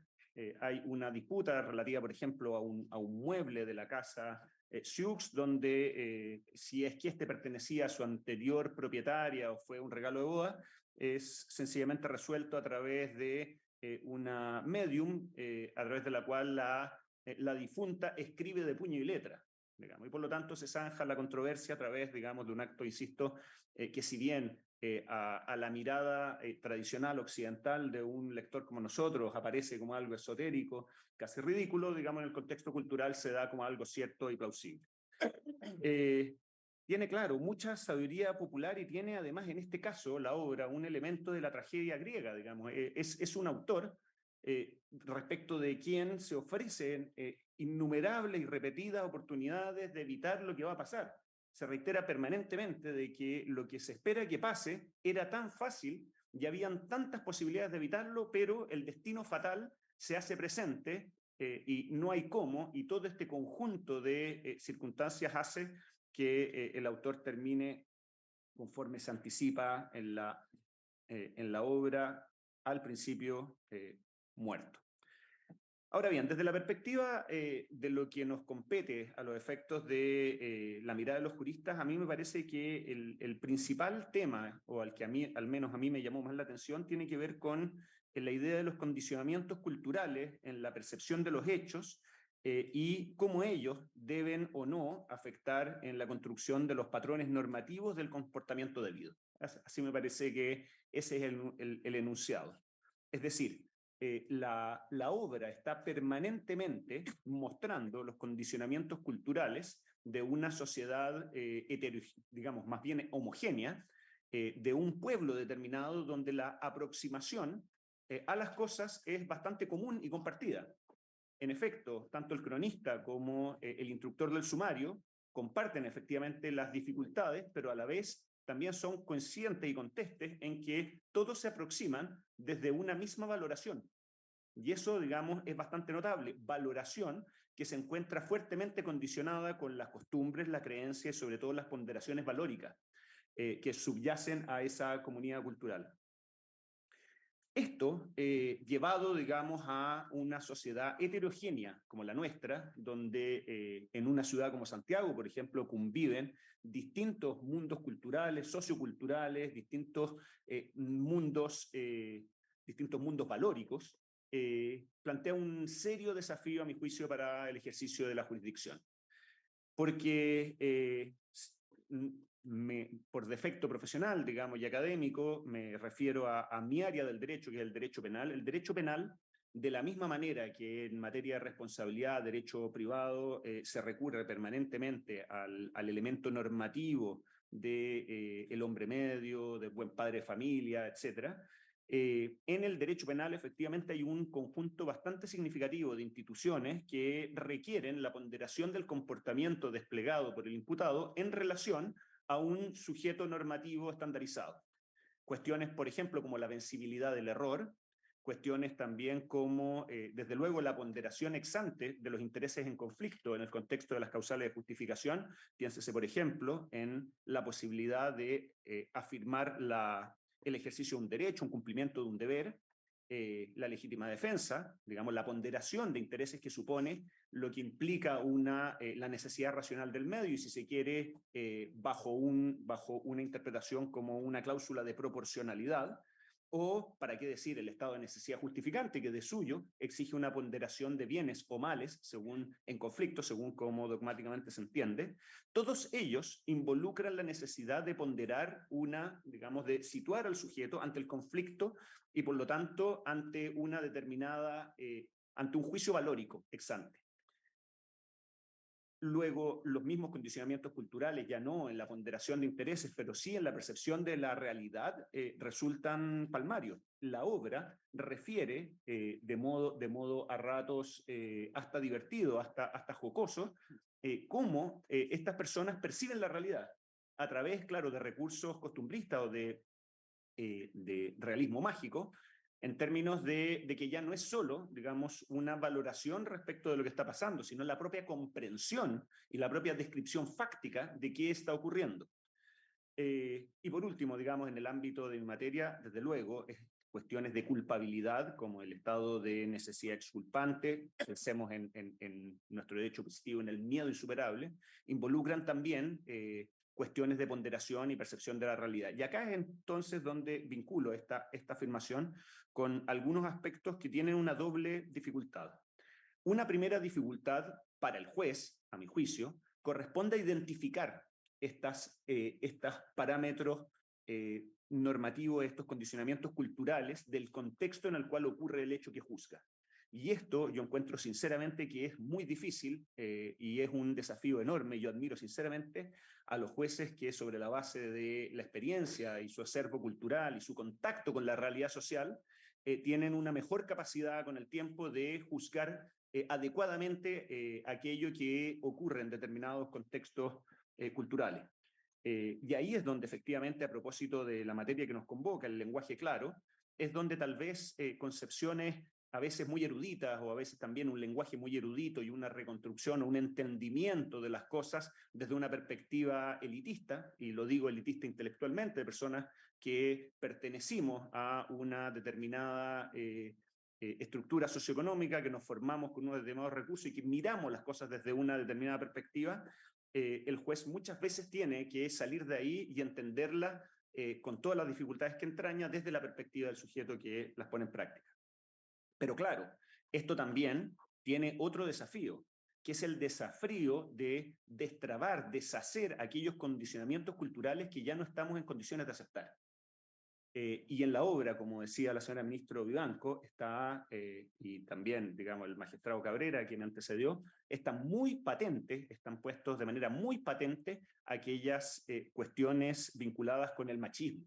Hay una disputa relativa, por ejemplo, a un mueble de la casa Sioux, donde si es que este pertenecía a su anterior propietaria o fue un regalo de boda, es sencillamente resuelto a través de una medium, a través de la cual la difunta escribe de puño y letra, digamos, y por lo tanto se zanja la controversia a través, digamos, de un acto, insisto, que si bien a la mirada tradicional occidental de un lector como nosotros aparece como algo esotérico, casi ridículo, digamos, en el contexto cultural se da como algo cierto y plausible. Tiene, claro, mucha sabiduría popular y tiene además en este caso la obra un elemento de la tragedia griega, digamos. Es un autor respecto de quien se ofrecen innumerables y repetidas oportunidades de evitar lo que va a pasar. Se reitera permanentemente de que lo que se espera que pase era tan fácil y habían tantas posibilidades de evitarlo, pero el destino fatal se hace presente y no hay cómo, y todo este conjunto de circunstancias hace que el autor termine, conforme se anticipa en la obra, al principio muerto. Ahora bien, desde la perspectiva de lo que nos compete a los efectos de la mirada de los juristas, a mí me parece que el principal tema, o al que al menos a mí me llamó más la atención, tiene que ver con la idea de los condicionamientos culturales en la percepción de los hechos y cómo ellos deben o no afectar en la construcción de los patrones normativos del comportamiento debido. Así me parece que ese es el enunciado. Es decir, la obra está permanentemente mostrando los condicionamientos culturales de una sociedad digamos, más bien homogénea, de un pueblo determinado donde la aproximación a las cosas es bastante común y compartida. En efecto, tanto el cronista como el instructor del sumario comparten efectivamente las dificultades, pero a la vez también son conscientes y contestes en que todos se aproximan desde una misma valoración. Y eso, digamos, es bastante notable. Valoración que se encuentra fuertemente condicionada con las costumbres, la creencia y sobre todo las ponderaciones valóricas que subyacen a esa comunidad cultural. Esto llevado, digamos, a una sociedad heterogénea como la nuestra, donde en una ciudad como Santiago, por ejemplo, conviven distintos mundos culturales, socioculturales, distintos mundos valóricos, plantea un serio desafío, a mi juicio, para el ejercicio de la jurisdicción. Porque por defecto profesional, digamos, y académico, me refiero a mi área del derecho, que es el derecho penal. El derecho penal De la misma manera que en materia de responsabilidad, derecho privado, se recurre permanentemente al elemento normativo de el hombre medio, del buen padre de familia, etc. En el derecho penal efectivamente hay un conjunto bastante significativo de instituciones que requieren la ponderación del comportamiento desplegado por el imputado en relación a un sujeto normativo estandarizado. Cuestiones, por ejemplo, como la vencibilidad del error, cuestiones también como, desde luego, la ponderación ex ante de los intereses en conflicto en el contexto de las causales de justificación. Piénsese, por ejemplo, en la posibilidad de afirmar el ejercicio de un derecho, un cumplimiento de un deber, la legítima defensa, digamos, la ponderación de intereses que supone lo que implica la necesidad racional del medio y, si se quiere, bajo una interpretación como una cláusula de proporcionalidad, o, para qué decir, el estado de necesidad justificante, que de suyo exige una ponderación de bienes o males, en conflicto, según cómo dogmáticamente se entiende. Todos ellos involucran la necesidad de ponderar digamos, de situar al sujeto ante el conflicto y, por lo tanto, ante un juicio valórico ex ante. Luego, los mismos condicionamientos culturales, ya no en la ponderación de intereses, pero sí en la percepción de la realidad, resultan palmarios. La obra refiere, de modo a ratos hasta divertido, hasta jocoso, cómo estas personas perciben la realidad a través, claro, de recursos costumbristas o de realismo mágico, en términos de que ya no es solo, digamos, una valoración respecto de lo que está pasando, sino la propia comprensión y la propia descripción fáctica de qué está ocurriendo. Y por último, digamos, en el ámbito de mi materia, desde luego, cuestiones de culpabilidad, como el estado de necesidad exculpante, pensemos en nuestro derecho positivo, en el miedo insuperable, involucran también cuestiones de ponderación y percepción de la realidad. Y acá es entonces donde vinculo esta afirmación con algunos aspectos que tienen una doble dificultad. Una primera dificultad para el juez, a mi juicio, corresponde a identificar estos parámetros normativos, estos condicionamientos culturales del contexto en el cual ocurre el hecho que juzga. Y esto yo encuentro sinceramente que es muy difícil y es un desafío enorme. Yo admiro sinceramente a los jueces que, sobre la base de la experiencia y su acervo cultural y su contacto con la realidad social, tienen una mejor capacidad con el tiempo de juzgar adecuadamente aquello que ocurre en determinados contextos culturales. Y ahí es donde efectivamente, a propósito de la materia que nos convoca, el lenguaje claro, es donde tal vez concepciones a veces muy eruditas o a veces también un lenguaje muy erudito y una reconstrucción o un entendimiento de las cosas desde una perspectiva elitista, y lo digo elitista intelectualmente, de personas que pertenecimos a una determinada estructura socioeconómica, que nos formamos con unos determinados recursos y que miramos las cosas desde una determinada perspectiva, el juez muchas veces tiene que salir de ahí y entenderla con todas las dificultades que entraña desde la perspectiva del sujeto que las pone en práctica. Pero claro, esto también tiene otro desafío, que es el desafío de destrabar, deshacer aquellos condicionamientos culturales que ya no estamos en condiciones de aceptar. Y en la obra, como decía la señora ministro Vivanco, está, y también, digamos, el magistrado Cabrera, quien antecedió, están puestos de manera muy patente aquellas cuestiones vinculadas con el machismo.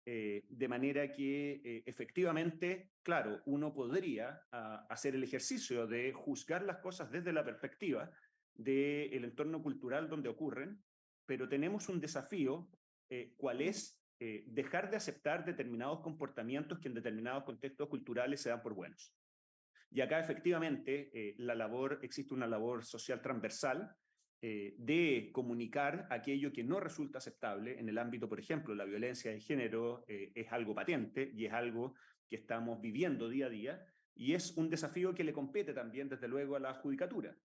De manera que efectivamente, claro, uno podría hacer el ejercicio de juzgar las cosas desde la perspectiva del entorno cultural donde ocurren, pero tenemos un desafío, ¿cuál es? Dejar de aceptar determinados comportamientos que en determinados contextos culturales se dan por buenos. Y acá efectivamente existe una labor social transversal de comunicar aquello que no resulta aceptable en el ámbito, por ejemplo, la violencia de género es algo patente y es algo que estamos viviendo día a día, y es un desafío que le compete también, desde luego, a la judicatura.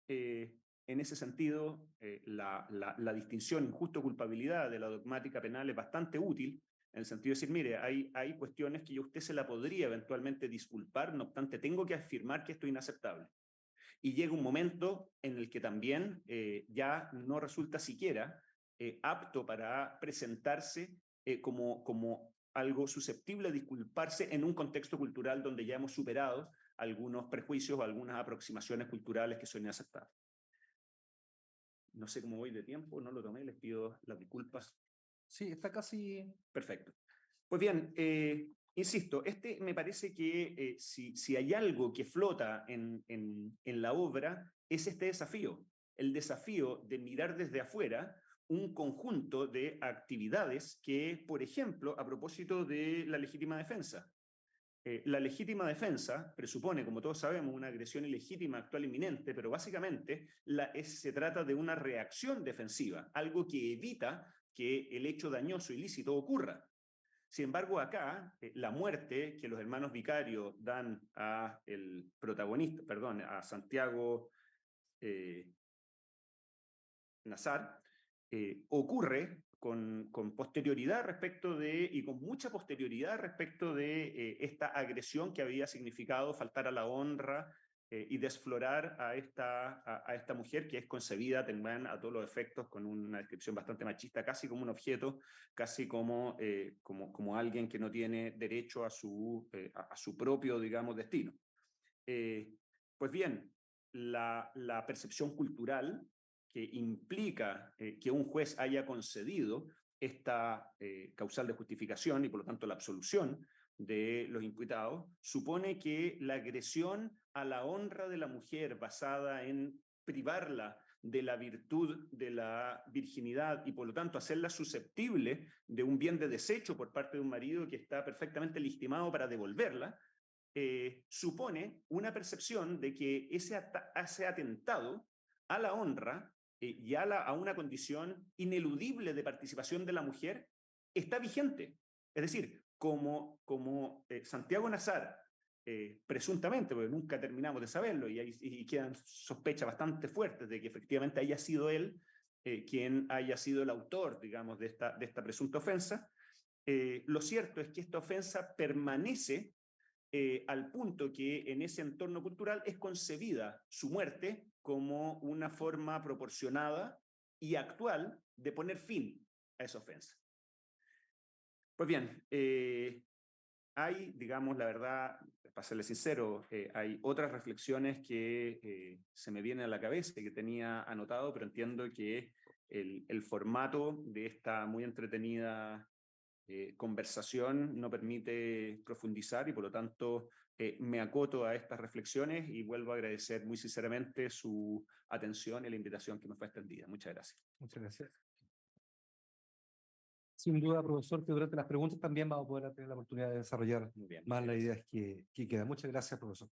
En ese sentido, la distinción injusto-culpabilidad de la dogmática penal es bastante útil, en el sentido de decir, mire, hay cuestiones que yo a usted se la podría eventualmente disculpar, no obstante, tengo que afirmar que esto es inaceptable. Y llega un momento en el que también ya no resulta siquiera apto para presentarse como algo susceptible de disculparse en un contexto cultural donde ya hemos superado algunos prejuicios o algunas aproximaciones culturales que son inaceptables. No sé cómo voy de tiempo, no lo tomé, les pido las disculpas. Sí, está casi... Perfecto. Pues bien, insisto, me parece que si hay algo que flota en la obra, es este desafío. El desafío de mirar desde afuera un conjunto de actividades que, por ejemplo, a propósito de la legítima defensa. La legítima defensa presupone, como todos sabemos, una agresión ilegítima, actual, inminente, pero básicamente se trata de una reacción defensiva, algo que evita que el hecho dañoso ilícito ocurra. Sin embargo, acá, la muerte que los hermanos vicarios dan a el protagonista, perdón, a Santiago Nazar, ocurre con posterioridad respecto de, y con mucha posterioridad respecto de esta agresión que había significado faltar a la honra y desflorar a esta mujer que es concebida también a todos los efectos con una descripción bastante machista, casi como un objeto, casi como alguien que no tiene derecho a su propio, digamos, destino. Pues bien, la percepción cultural que implica que un juez haya concedido esta causal de justificación y por lo tanto la absolución de los imputados, supone que la agresión a la honra de la mujer basada en privarla de la virtud de la virginidad y por lo tanto hacerla susceptible de un bien de desecho por parte de un marido que está perfectamente legitimado para devolverla, supone una percepción de que ese atentado a la honra y a una condición ineludible de participación de la mujer está vigente. Es decir, como Santiago Nazar, presuntamente, porque nunca terminamos de saberlo y quedan sospechas bastante fuertes de que efectivamente haya sido él quien haya sido el autor, digamos, de esta presunta ofensa, lo cierto es que esta ofensa permanece al punto que en ese entorno cultural es concebida su muerte como una forma proporcionada y actual de poner fin a esa ofensa. Pues bien, hay, digamos, la verdad, para serles sincero, hay otras reflexiones que se me vienen a la cabeza y que tenía anotado, pero entiendo que el formato de esta muy entretenida conversación no permite profundizar y por lo tanto me acoto a estas reflexiones y vuelvo a agradecer muy sinceramente su atención y la invitación que me fue extendida. Muchas gracias. Muchas gracias. Sin duda, profesor, que durante las preguntas también vamos a poder tener la oportunidad de desarrollar Muy bien, más las ideas que quedan. Muchas gracias, profesor.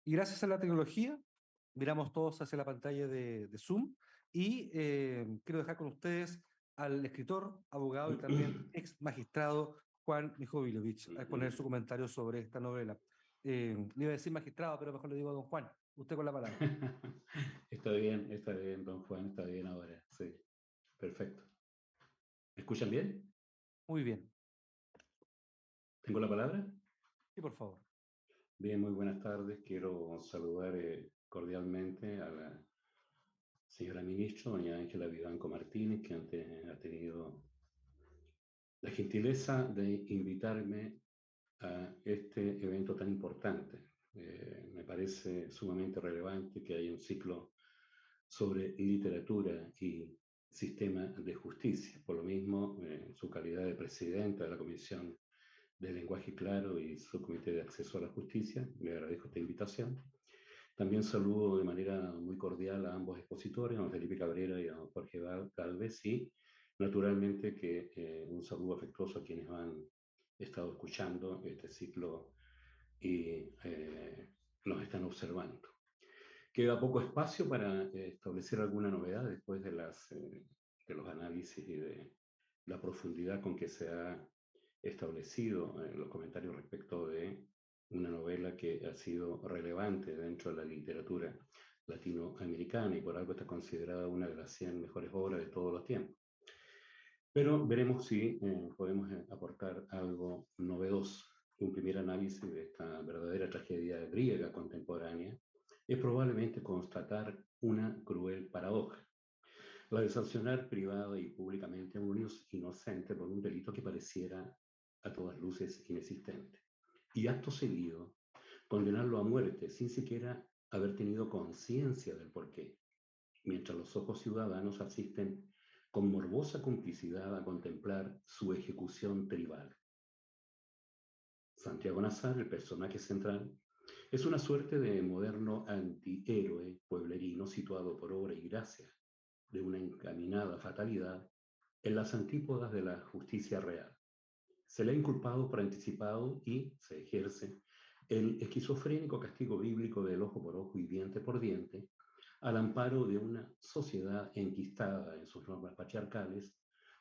Y gracias a la tecnología, miramos todos hacia la pantalla de Zoom y quiero dejar con ustedes al escritor, abogado y también ex magistrado Juan Mijovilovich a exponer su comentario sobre esta novela. Le iba a decir magistrado, pero mejor le digo a don Juan. Usted con la palabra. Está bien, don Juan, está bien ahora. Sí, perfecto. ¿Me escuchan bien? Muy bien. ¿Tengo la palabra? Sí, por favor. Bien, muy buenas tardes. Quiero saludar cordialmente a la señora ministra, doña Ángela Vivanco Martínez, que antes ha tenido la gentileza de invitarme a este evento tan importante. Me parece sumamente relevante que haya un ciclo sobre literatura y sistema de justicia. Por lo mismo, en su calidad de presidenta de la Comisión de Lenguaje Claro y su Comité de Acceso a la Justicia, le agradezco esta invitación. También saludo de manera muy cordial a ambos expositores, a don Felipe Cabrera y a don Jorge Galvez, y naturalmente que un saludo afectuoso a quienes han estado escuchando este ciclo y nos están observando. Queda poco espacio para establecer alguna novedad después de los análisis y de la profundidad con que se ha establecido los comentarios respecto de una novela que ha sido relevante dentro de la literatura latinoamericana y por algo está considerada una de las 100 mejores obras de todos los tiempos. Pero veremos si podemos aportar algo novedoso. Un primer análisis de esta verdadera tragedia griega contemporánea es probablemente constatar una cruel paradoja, la de sancionar privada y públicamente a un inocente por un delito que pareciera a todas luces inexistente. Y acto seguido, condenarlo a muerte sin siquiera haber tenido conciencia del porqué, mientras los ojos ciudadanos asisten con morbosa complicidad a contemplar su ejecución tribal. Santiago Nazar, el personaje central, es una suerte de moderno antihéroe pueblerino situado por obra y gracia de una encaminada fatalidad en las antípodas de la justicia real. Se le ha inculpado por anticipado y se ejerce el esquizofrénico castigo bíblico del ojo por ojo y diente por diente, al amparo de una sociedad enquistada en sus normas patriarcales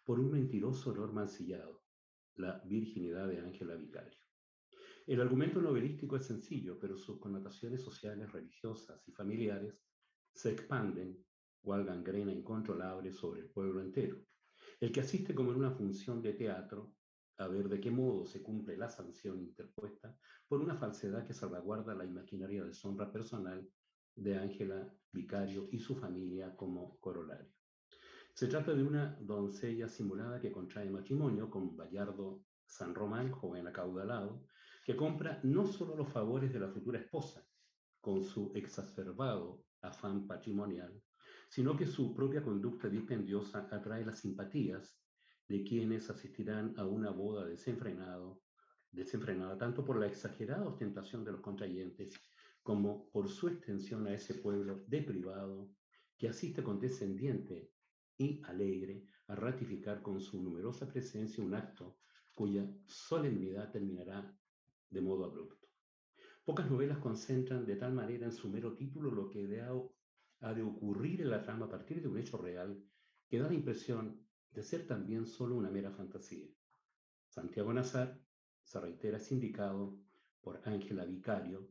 por un mentiroso honor mancillado, la virginidad de Ángela Vicario. El argumento novelístico es sencillo, pero sus connotaciones sociales, religiosas y familiares se expanden, cual gangrena incontrolable sobre el pueblo entero, el que asiste como en una función de teatro a ver de qué modo se cumple la sanción interpuesta por una falsedad que salvaguarda la imaginaria deshonra personal de Ángela Vicario y su familia como corolario. Se trata de una doncella simulada que contrae matrimonio con Bayardo San Román, joven acaudalado, que compra no solo los favores de la futura esposa, con su exacerbado afán patrimonial, sino que su propia conducta dispendiosa atrae las simpatías de quienes asistirán a una boda desenfrenada tanto por la exagerada ostentación de los contrayentes como por su extensión a ese pueblo deprivado que asiste condescendiente y alegre a ratificar con su numerosa presencia un acto cuya solemnidad terminará de modo abrupto. Pocas novelas concentran de tal manera en su mero título lo que ha de ocurrir en la trama a partir de un hecho real que da la impresión de ser también solo una mera fantasía. Santiago Nazar se reitera sindicado por Ángela Vicario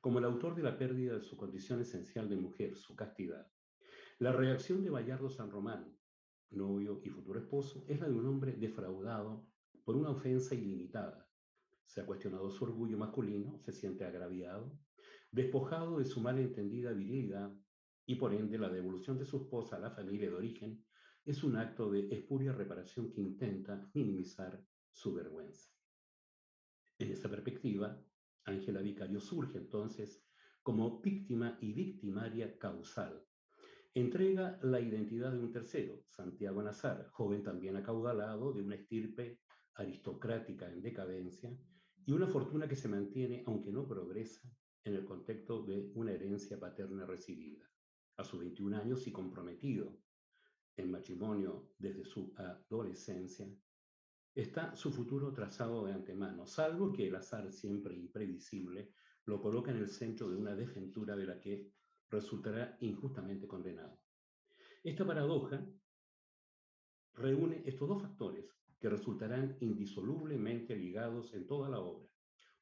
como el autor de la pérdida de su condición esencial de mujer, su castidad. La reacción de Bayardo San Román, novio y futuro esposo, es la de un hombre defraudado por una ofensa ilimitada. Se ha cuestionado su orgullo masculino, se siente agraviado, despojado de su malentendida virilidad y por ende la devolución de su esposa a la familia de origen es un acto de espuria reparación que intenta minimizar su vergüenza. En esta perspectiva, Ángela Vicario surge entonces como víctima y victimaria causal. Entrega la identidad de un tercero, Santiago Nazar, joven también acaudalado de una estirpe aristocrática en decadencia y una fortuna que se mantiene, aunque no progresa, en el contexto de una herencia paterna recibida. A sus 21 años y comprometido en matrimonio desde su adolescencia, está su futuro trazado de antemano, salvo que el azar siempre imprevisible lo coloca en el centro de una desventura de la que resultará injustamente condenado. Esta paradoja reúne estos dos factores que resultarán indisolublemente ligados en toda la obra.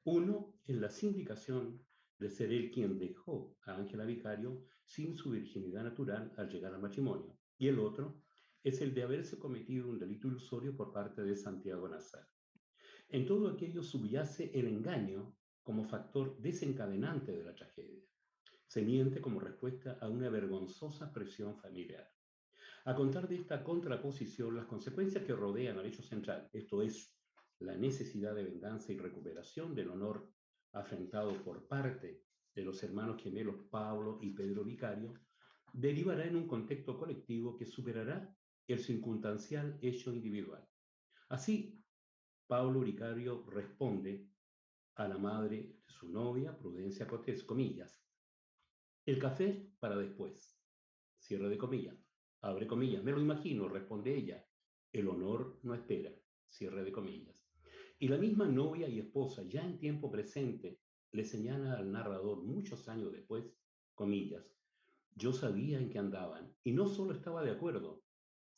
Uno es la sindicación de ser él quien dejó a Ángela Vicario sin su virginidad natural al llegar al matrimonio, y el otro es el de haberse cometido un delito ilusorio por parte de Santiago Nazar. En todo aquello subyace el engaño como factor desencadenante de la tragedia. Se miente como respuesta a una vergonzosa presión familiar. A contar de esta contraposición, las consecuencias que rodean al hecho central, esto es, la necesidad de venganza y recuperación del honor afrentado por parte de los hermanos gemelos Pablo y Pedro Vicario, derivará en un contexto colectivo que superará el circunstancial hecho individual. Así, Pablo Vicario responde a la madre de su novia, Prudencia Cortés, comillas, el café para después, cierre de comillas, abre comillas, me lo imagino, responde ella, el honor no espera, cierre de comillas. Y la misma novia y esposa, ya en tiempo presente, le señala al narrador muchos años después, comillas, yo sabía en qué andaban y no solo estaba de acuerdo,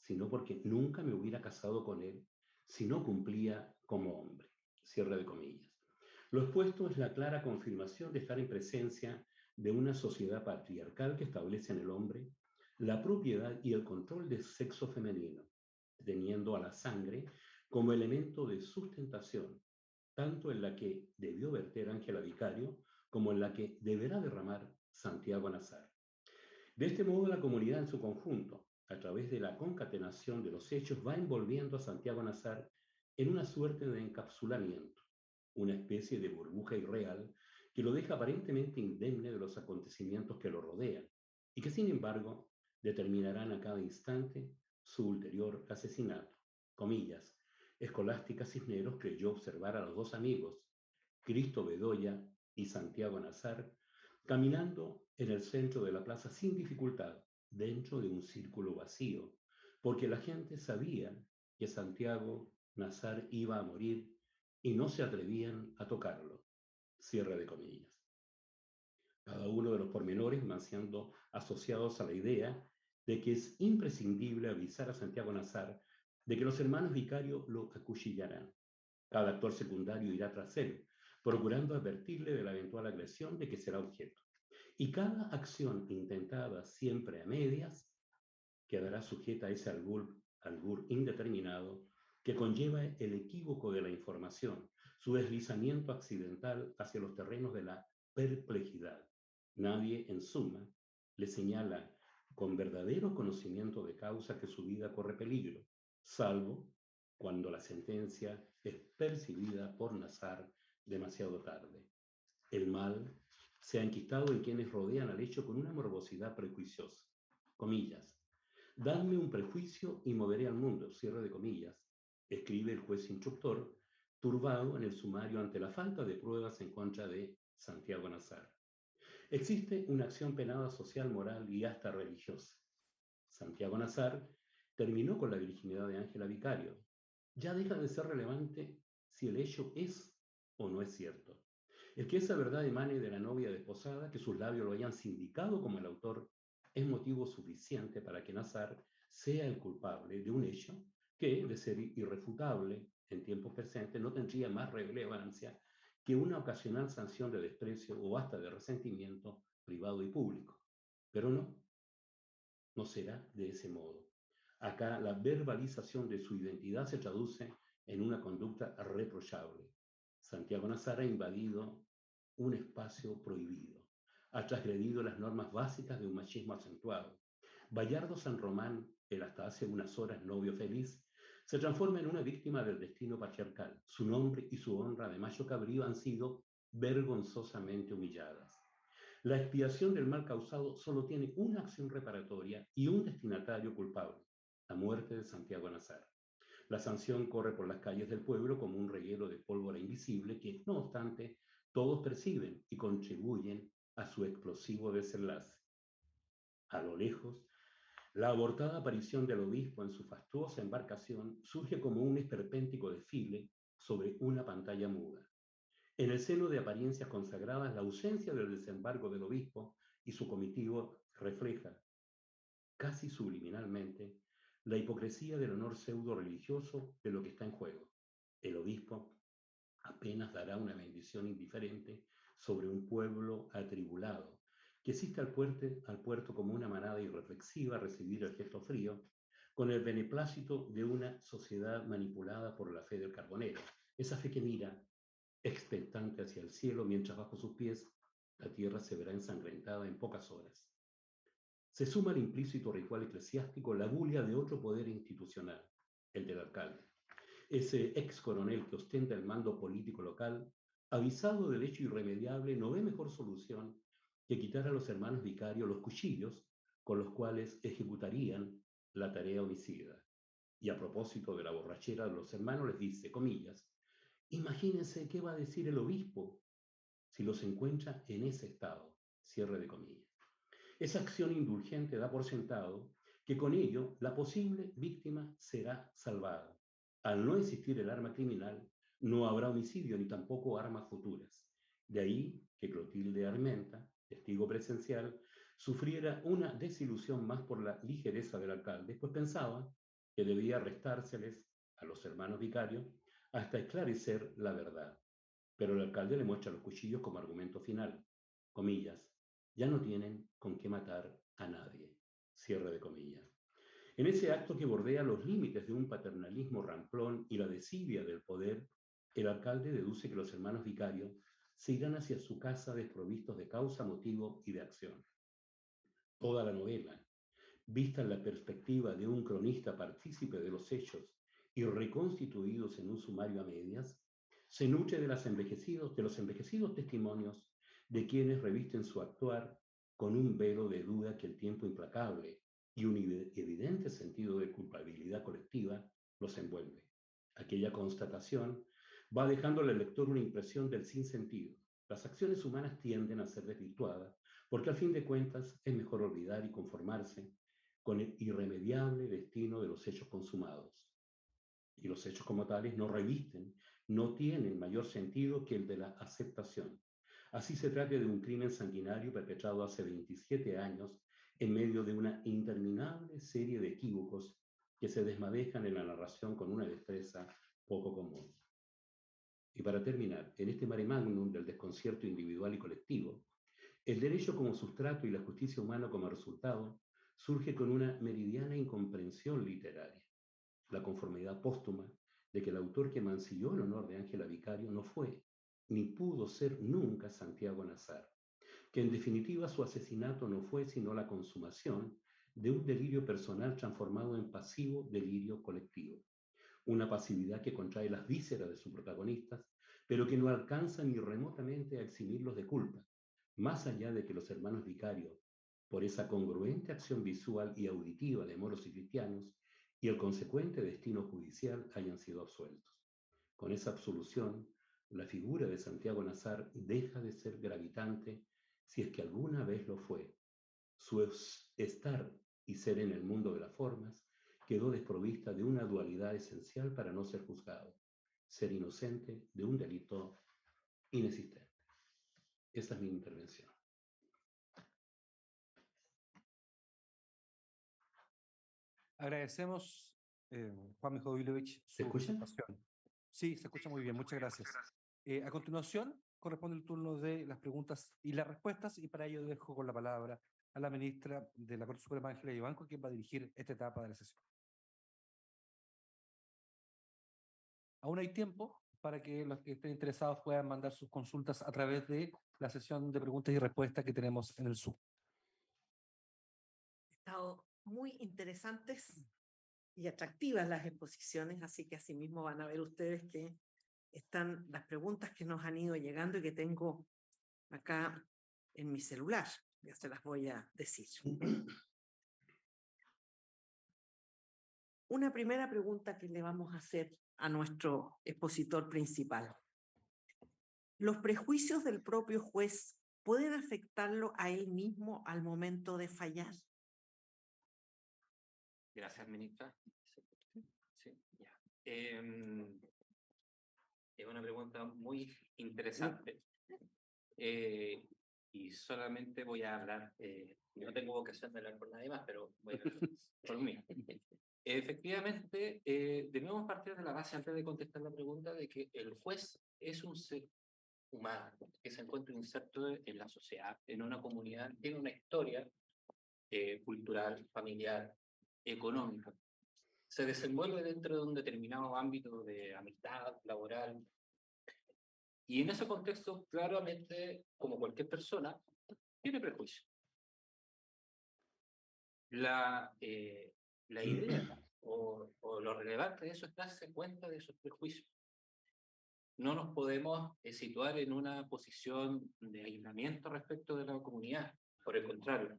sino porque nunca me hubiera casado con él si no cumplía como hombre, cierre de comillas. Lo expuesto es la clara confirmación de estar en presencia de una sociedad patriarcal que establece en el hombre la propiedad y el control del sexo femenino, teniendo a la sangre como elemento de sustentación, tanto en la que debió verter Ángela Vicario como en la que deberá derramar Santiago Nazar. De este modo, la comunidad en su conjunto, a través de la concatenación de los hechos, va envolviendo a Santiago Nazar en una suerte de encapsulamiento, una especie de burbuja irreal que lo deja aparentemente indemne de los acontecimientos que lo rodean y que, sin embargo, determinarán a cada instante su ulterior asesinato. Comillas. Escolástica Cisneros creyó observar a los dos amigos, Cristo Bedoya y Santiago Nazar, caminando en el centro de la plaza sin dificultad, dentro de un círculo vacío, porque la gente sabía que Santiago Nazar iba a morir y no se atrevían a tocarlo. Cierre de comillas. Cada uno de los pormenores van siendo asociados a la idea de que es imprescindible avisar a Santiago Nazar de que los hermanos vicarios lo acuchillarán. Cada actor secundario irá tras él, procurando advertirle de la eventual agresión de que será objeto. Y cada acción intentada siempre a medias quedará sujeta a ese albur indeterminado que conlleva el equívoco de la información, su deslizamiento accidental hacia los terrenos de la perplejidad. Nadie, en suma, le señala con verdadero conocimiento de causa que su vida corre peligro, salvo cuando la sentencia es percibida por Nazar demasiado tarde. El mal se ha enquistado en quienes rodean al hecho con una morbosidad prejuiciosa. Comillas. Dadme un prejuicio y moveré al mundo, cierre de comillas, escribe el juez instructor, turbado en el sumario ante la falta de pruebas en contra de Santiago Nazar. Existe una acción penada social, moral y hasta religiosa. Santiago Nazar terminó con la virginidad de Ángela Vicario. Ya deja de ser relevante si el hecho es o no es cierto. El que esa verdad emane de la novia desposada, que sus labios lo hayan sindicado como el autor, es motivo suficiente para que Nazar sea el culpable de un hecho que, de ser irrefutable en tiempos presentes, no tendría más relevancia que una ocasional sanción de desprecio o hasta de resentimiento privado y público. Pero no será de ese modo. Acá la verbalización de su identidad se traduce en una conducta reprochable. Santiago Nazar ha invadido un espacio prohibido, ha transgredido las normas básicas de un machismo acentuado. Bayardo San Román, el hasta hace unas horas novio feliz, se transforma en una víctima del destino patriarcal. Su nombre y su honra de macho cabrío han sido vergonzosamente humilladas. La expiación del mal causado solo tiene una acción reparatoria y un destinatario culpable, la muerte de Santiago Nazar. La sanción corre por las calles del pueblo como un reguero de pólvora invisible que, no obstante, todos perciben y contribuyen a su explosivo desenlace. A lo lejos, la abortada aparición del obispo en su fastuosa embarcación surge como un esperpéntico desfile sobre una pantalla muda. En el seno de apariencias consagradas, la ausencia del desembarco del obispo y su comitivo refleja, casi subliminalmente, la hipocresía del honor pseudo-religioso de lo que está en juego. El obispo apenas dará una bendición indiferente sobre un pueblo atribulado, que asiste al puerto como una manada irreflexiva a recibir el gesto frío, con el beneplácito de una sociedad manipulada por la fe del carbonero, esa fe que mira expectante hacia el cielo, mientras bajo sus pies la tierra se verá ensangrentada en pocas horas. Se suma al implícito ritual eclesiástico la bulia de otro poder institucional, el del alcalde. Ese ex coronel que ostenta el mando político local, avisado del hecho irremediable, no ve mejor solución que quitar a los hermanos vicarios los cuchillos con los cuales ejecutarían la tarea homicida. Y a propósito de la borrachera de los hermanos les dice, comillas, imagínense qué va a decir el obispo si los encuentra en ese estado, cierre de comillas. Esa acción indulgente da por sentado que con ello la posible víctima será salvada. Al no existir el arma criminal, no habrá homicidio ni tampoco armas futuras. De ahí que Clotilde Armenta, testigo presencial, sufriera una desilusión más por la ligereza del alcalde, pues pensaba que debía restárseles a los hermanos vicarios hasta esclarecer la verdad. Pero el alcalde le muestra los cuchillos como argumento final. Comillas, ya no tienen con qué matar a nadie. Cierre de comillas. En ese acto que bordea los límites de un paternalismo ramplón y la desidia del poder, el alcalde deduce que los hermanos vicarios se irán hacia su casa desprovistos de causa, motivo y de acción. Toda la novela, vista en la perspectiva de un cronista partícipe de los hechos y reconstituidos en un sumario a medias, se nutre de los envejecidos testimonios de quienes revisten su actuar con un velo de duda que el tiempo implacable y un evidente sentido de culpabilidad colectiva los envuelve. Aquella constatación va dejándole al lector una impresión del sinsentido. Las acciones humanas tienden a ser desvirtuadas porque al fin de cuentas es mejor olvidar y conformarse con el irremediable destino de los hechos consumados. Y los hechos como tales no revisten, no tienen mayor sentido que el de la aceptación. Así se trata de un crimen sanguinario perpetrado hace 27 años en medio de una interminable serie de equívocos que se desmadejan en la narración con una destreza poco común. Y para terminar, en este mare magnum del desconcierto individual y colectivo, el derecho como sustrato y la justicia humana como resultado surge con una meridiana incomprensión literaria, la conformidad póstuma de que el autor que mancilló el honor de Ángela Vicario no fue, ni pudo ser nunca Santiago Nazar, que en definitiva su asesinato no fue sino la consumación de un delirio personal transformado en pasivo delirio colectivo, una pasividad que contrae las vísceras de sus protagonistas, pero que no alcanza ni remotamente a eximirlos de culpa, más allá de que los hermanos Vicario, por esa congruente acción visual y auditiva de moros y cristianos, y el consecuente destino judicial hayan sido absueltos. Con esa absolución, la figura de Santiago Nazar deja de ser gravitante si es que alguna vez lo fue. Su estar y ser en el mundo de las formas quedó desprovista de una dualidad esencial para no ser juzgado, ser inocente de un delito inexistente. Esa es mi intervención. Agradecemos, Juan Mijovilovich, ¿Se su escucha? presentación. Sí, se escucha muy bien, muchas gracias. A continuación, corresponde el turno de las preguntas y las respuestas, y para ello dejo con la palabra a la ministra de la Corte Suprema, Ángela Vivanco, quien va a dirigir esta etapa de la sesión. Aún hay tiempo para que los que estén interesados puedan mandar sus consultas a través de la sesión de preguntas y respuestas que tenemos en el Zoom. Estado muy interesantes y atractivas las exposiciones, así que asimismo van a ver ustedes que están las preguntas que nos han ido llegando y que tengo acá en mi celular. Ya se las voy a decir. Una primera pregunta que le vamos a hacer a nuestro expositor principal. ¿Los prejuicios del propio juez pueden afectarlo a él mismo al momento de fallar? Gracias, ministra. Sí, ya. Es una pregunta muy interesante. Y solamente voy a hablar, no tengo vocación de hablar por nadie más, pero voy a hablar por mí. Efectivamente, debemos partir de la base, antes de contestar la pregunta, de que el juez es un ser humano que se encuentra inserto en la sociedad, en una comunidad, tiene una historia cultural, familiar, económica. Se desenvuelve dentro de un determinado ámbito de amistad, laboral. Y en ese contexto, claramente, como cualquier persona, tiene prejuicio. La idea o lo relevante de eso es darse cuenta de esos prejuicios. No nos podemos situar en una posición de aislamiento respecto de la comunidad, por el contrario.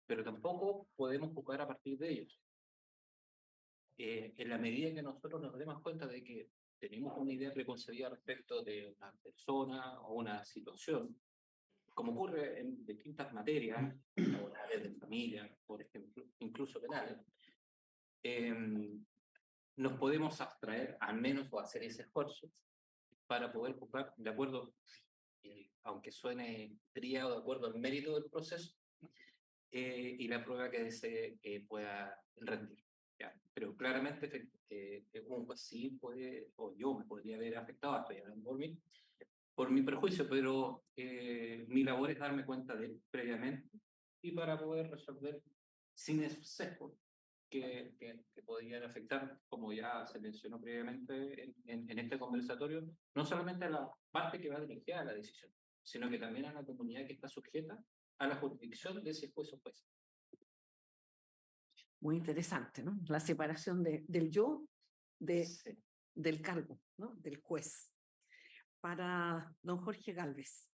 Pero tampoco podemos jugar a partir de ellos. En la medida que nosotros nos demos cuenta de que tenemos una idea preconcebida respecto de una persona o una situación, como ocurre en distintas materias, laborales, de familia, por ejemplo, incluso penales, nos podemos abstraer al menos o hacer ese esfuerzo para poder juzgar de acuerdo, aunque suene tríado, de acuerdo al mérito del proceso y la prueba que se pueda rendir. ¿Ya? Pero claramente un juez sí puede, o yo me podría haber afectado, estoy hablando por mi prejuicio, pero mi labor es darme cuenta de él previamente y para poder resolver sin esos sesgos que podrían afectar, como ya se mencionó previamente en este conversatorio, no solamente a la parte que va dirigida a la decisión, sino que también a la comunidad que está sujeta a la jurisdicción de ese juez o jueza. Muy interesante, ¿no? La separación del yo Sí. del cargo, ¿no? Del juez. Para don Jorge Gálvez,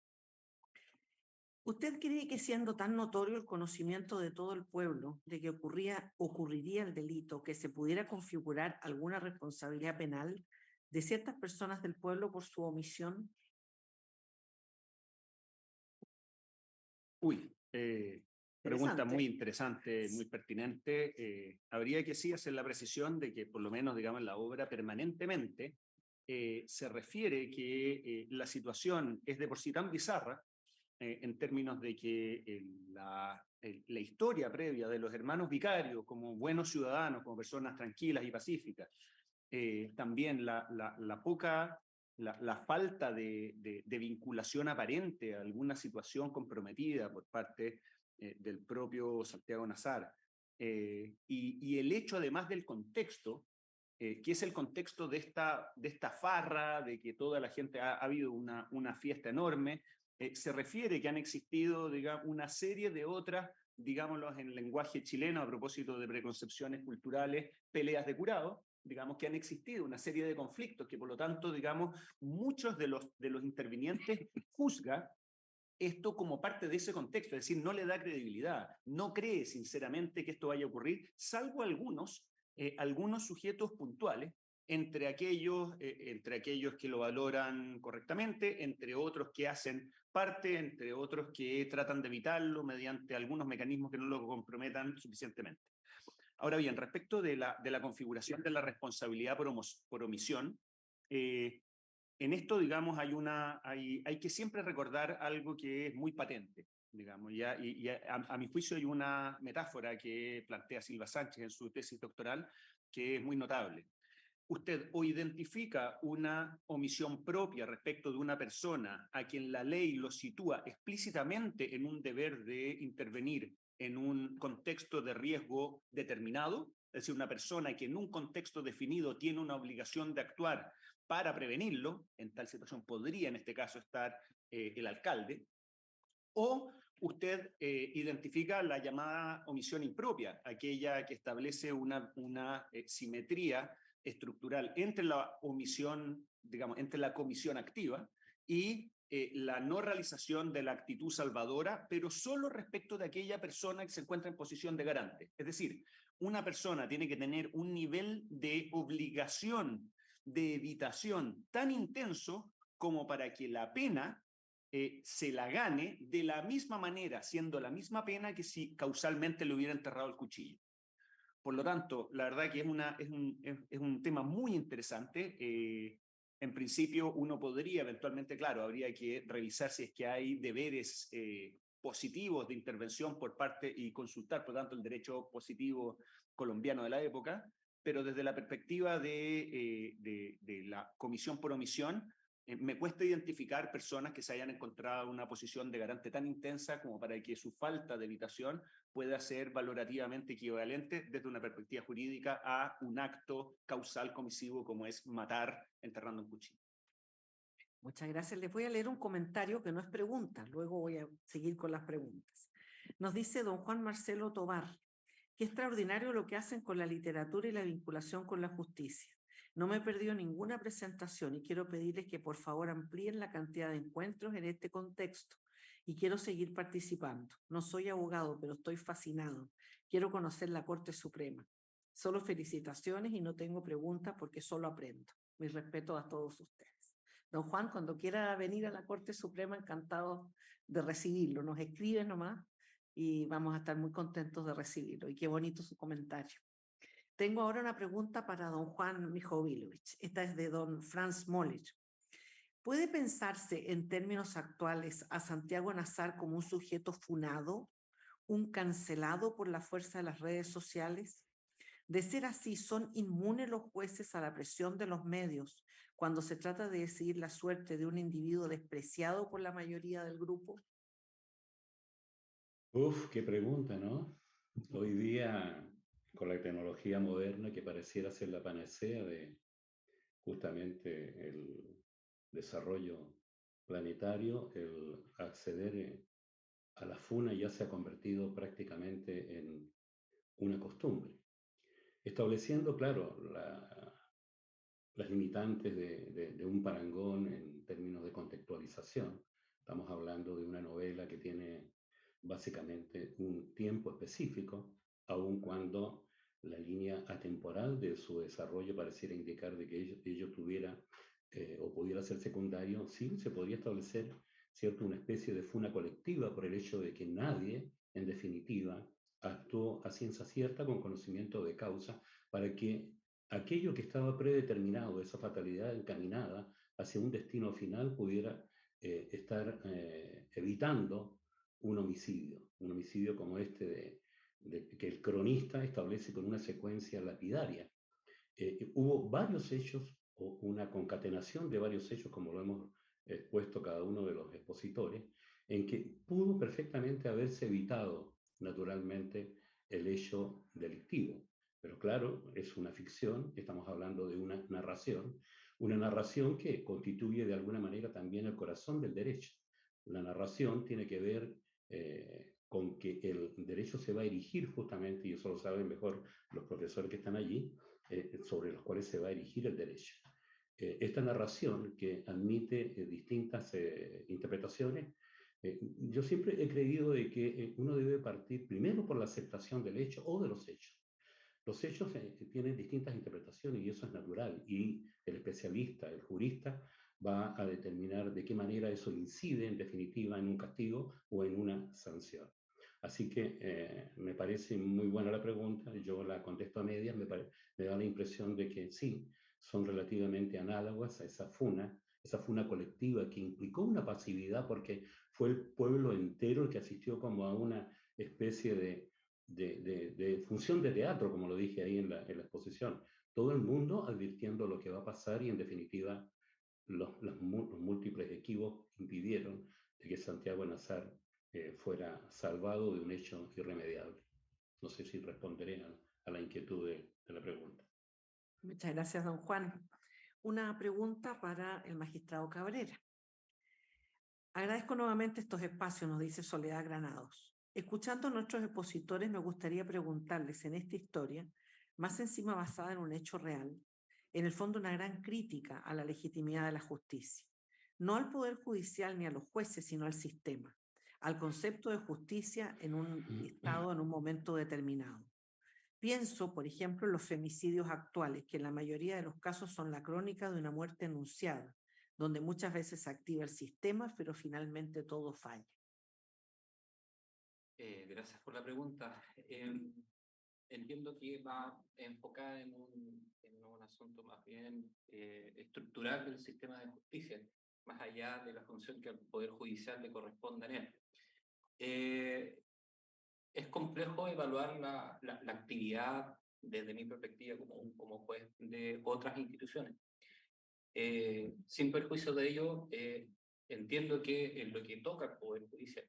¿Usted cree que siendo tan notorio el conocimiento de todo el pueblo de que ocurriría el delito, que se pudiera configurar alguna responsabilidad penal de ciertas personas del pueblo por su omisión? Pregunta Interesante. muy interesante, muy pertinente. Habría que sí hacer la precisión de que por lo menos, digamos, en la obra permanentemente se refiere que la situación es de por sí tan bizarra en términos de que la historia previa de los hermanos vicarios como buenos ciudadanos, como personas tranquilas y pacíficas, también la poca, la falta de vinculación aparente a alguna situación comprometida por parte del propio Santiago Nazar, y el hecho además del contexto, que es el contexto de esta farra, de que toda la gente ha habido una fiesta enorme, se refiere que han existido, digamos, una serie de otras, digámoslo en lenguaje chileno, a propósito de preconcepciones culturales, peleas de curado, digamos que han existido una serie de conflictos que por lo tanto, digamos, muchos de los intervinientes juzgan esto como parte de ese contexto, es decir, no le da credibilidad, no cree sinceramente que esto vaya a ocurrir, salvo algunos sujetos puntuales, entre aquellos que lo valoran correctamente, entre otros que hacen parte, entre otros que tratan de evitarlo mediante algunos mecanismos que no lo comprometan suficientemente. Ahora bien, respecto de la configuración de la responsabilidad por omisión, en esto, digamos, hay que siempre recordar algo que es muy patente, digamos, a mi juicio hay una metáfora que plantea Silva Sánchez en su tesis doctoral que es muy notable. Usted o identifica una omisión propia respecto de una persona a quien la ley lo sitúa explícitamente en un deber de intervenir en un contexto de riesgo determinado, es decir, una persona que en un contexto definido tiene una obligación de actuar para prevenirlo, en tal situación podría en este caso estar el alcalde, o usted identifica la llamada omisión impropia, aquella que establece una simetría estructural entre la omisión, digamos, entre la comisión activa y la no realización de la actitud salvadora, pero solo respecto de aquella persona que se encuentra en posición de garante. Es decir, una persona tiene que tener un nivel de obligación, de evitación tan intenso como para que la pena se la gane de la misma manera, siendo la misma pena que si causalmente le hubiera enterrado el cuchillo. Por lo tanto, la verdad que es un tema muy interesante. En principio, uno podría eventualmente, claro, habría que revisar si es que hay deberes positivos de intervención por parte y consultar, por tanto, el derecho positivo colombiano de la época, pero desde la perspectiva de la comisión por omisión, me cuesta identificar personas que se hayan encontrado en una posición de garante tan intensa como para que su falta de evitación pueda ser valorativamente equivalente desde una perspectiva jurídica a un acto causal comisivo como es matar enterrando un cuchillo. Muchas gracias. Les voy a leer un comentario que no es pregunta, luego voy a seguir con las preguntas. Nos dice don Juan Marcelo Tobar: qué extraordinario lo que hacen con la literatura y la vinculación con la justicia. No me he perdido ninguna presentación y quiero pedirles que por favor amplíen la cantidad de encuentros en este contexto. Y quiero seguir participando. No soy abogado, pero estoy fascinado. Quiero conocer la Corte Suprema. Solo felicitaciones y no tengo preguntas porque solo aprendo. Mi respeto a todos ustedes. Don Juan, cuando quiera venir a la Corte Suprema, encantado de recibirlo. Nos escribe nomás y vamos a estar muy contentos de recibirlo. Y qué bonito su comentario. Tengo ahora una pregunta para don Juan Mijovilovich. Esta es de don Franz Molich. ¿Puede pensarse en términos actuales a Santiago Nazar como un sujeto funado, un cancelado por la fuerza de las redes sociales? De ser así, ¿son inmunes los jueces a la presión de los medios cuando se trata de decidir la suerte de un individuo despreciado por la mayoría del grupo? Uf, qué pregunta, ¿no? Hoy día, con la tecnología moderna que pareciera ser la panacea de justamente el desarrollo planetario, el acceder a la funa ya se ha convertido prácticamente en una costumbre, estableciendo, claro, las limitantes de un parangón en términos de contextualización, Estamos hablando de una novela que tiene básicamente un tiempo específico, aun cuando la línea atemporal de su desarrollo pareciera indicar de que ello tuviera o pudiera ser secundario. Sí, se podría establecer, ¿cierto?, una especie de funa colectiva por el hecho de que nadie, en definitiva, actuó a ciencia cierta con conocimiento de causa para que aquello que estaba predeterminado, esa fatalidad encaminada hacia un destino final, pudiera estar evitando un homicidio como este que el cronista establece con una secuencia lapidaria. Hubo varios hechos, o una concatenación de varios hechos, como lo hemos expuesto cada uno de los expositores, en que pudo perfectamente haberse evitado, naturalmente, el hecho delictivo. Pero claro, es una ficción, estamos hablando de una narración que constituye de alguna manera también el corazón del derecho. La narración tiene que ver con que el derecho se va a erigir justamente, y eso lo saben mejor los profesores que están allí, sobre los cuales se va a erigir el derecho. Esta narración que admite distintas interpretaciones, yo siempre he creído de que uno debe partir primero por la aceptación del hecho o de los hechos. Los hechos tienen distintas interpretaciones y eso es natural, y el especialista, el jurista, va a determinar de qué manera eso incide en definitiva en un castigo o en una sanción. Así que me parece muy buena la pregunta, yo la contesto a medias, me da la impresión de que sí, son relativamente análogas a esa funa colectiva que implicó una pasividad porque fue el pueblo entero el que asistió como a una especie de función de teatro, como lo dije ahí en la exposición. Todo el mundo advirtiendo lo que va a pasar y en definitiva los múltiples equívocos impidieron de que Santiago Nazar fuera salvado de un hecho irremediable. No sé si responderé a la inquietud de la pregunta. Muchas gracias, don Juan. Una pregunta para el magistrado Cabrera. Agradezco nuevamente estos espacios, nos dice Soledad Granados. Escuchando a nuestros expositores, me gustaría preguntarles en esta historia, más encima basada en un hecho real, en el fondo una gran crítica a la legitimidad de la justicia. No al Poder Judicial ni a los jueces, sino al sistema, al concepto de justicia en un estado, en un momento determinado. Pienso, por ejemplo, en los femicidios actuales, que en la mayoría de los casos son la crónica de una muerte anunciada, donde muchas veces se activa el sistema, pero finalmente todo falla. Gracias por la pregunta. Entiendo que va enfocada en un asunto más bien estructural del sistema de justicia, más allá de la función que al Poder Judicial le corresponde en él. Es complejo evaluar la actividad desde mi perspectiva como juez de otras instituciones. Sin perjuicio de ello, entiendo que en lo que toca al Poder Judicial,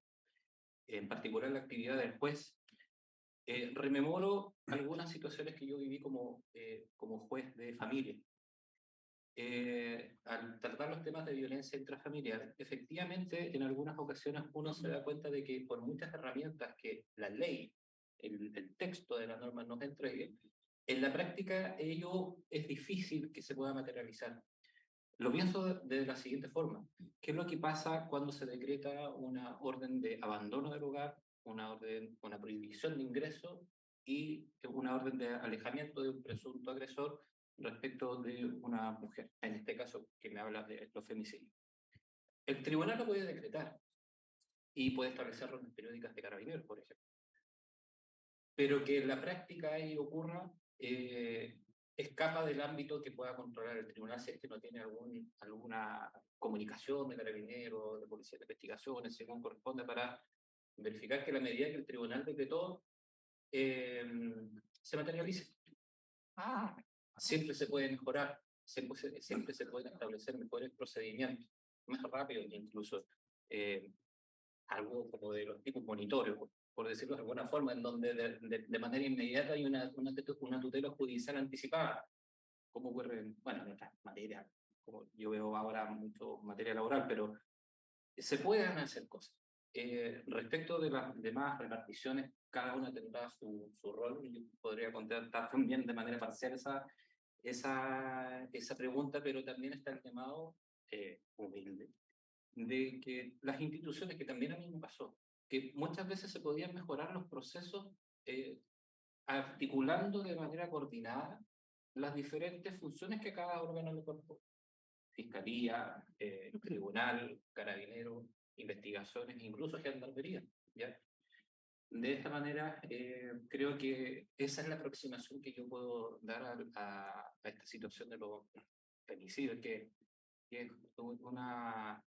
en particular la actividad del juez, rememoro algunas situaciones que yo viví como juez de familia. Al tratar los temas de violencia intrafamiliar, efectivamente, en algunas ocasiones uno se da cuenta de que por muchas herramientas que la ley, el texto de la norma nos entregue, en la práctica ello es difícil que se pueda materializar. Lo pienso de la siguiente forma. ¿Qué es lo que pasa cuando se decreta una orden de abandono del hogar, una prohibición de ingreso y una orden de alejamiento de un presunto agresor respecto de una mujer? En este caso, que me habla de los femicidios. El tribunal lo puede decretar y puede establecer órdenes periódicas de carabineros, por ejemplo. Pero que en la práctica ahí ocurra, escapa del ámbito que pueda controlar el tribunal si es que no tiene alguna comunicación de carabineros, de policía de investigaciones, según corresponde, para verificar que la medida que el tribunal decretó se materialice. Siempre se puede mejorar, siempre se pueden establecer mejores procedimientos, más rápido incluso, algo como de los tipos monitorios, por decirlo de alguna forma, en donde de manera inmediata hay una tutela judicial anticipada, como ocurre en otras materias, como yo veo ahora mucho materia laboral, pero se pueden hacer cosas. Respecto de las demás reparticiones, cada una tendrá su rol, y yo podría contestar también de manera parcial esa pregunta, pero también está el llamado humilde de que las instituciones, que también a mí me pasó, que muchas veces se podían mejorar los procesos articulando de manera coordinada las diferentes funciones que cada órgano le corresponde. Fiscalía, tribunal, carabinero, investigaciones, incluso gendarmería, ¿ya? De esta manera, creo que esa es la aproximación que yo puedo dar a esta situación de los femicidios, que es una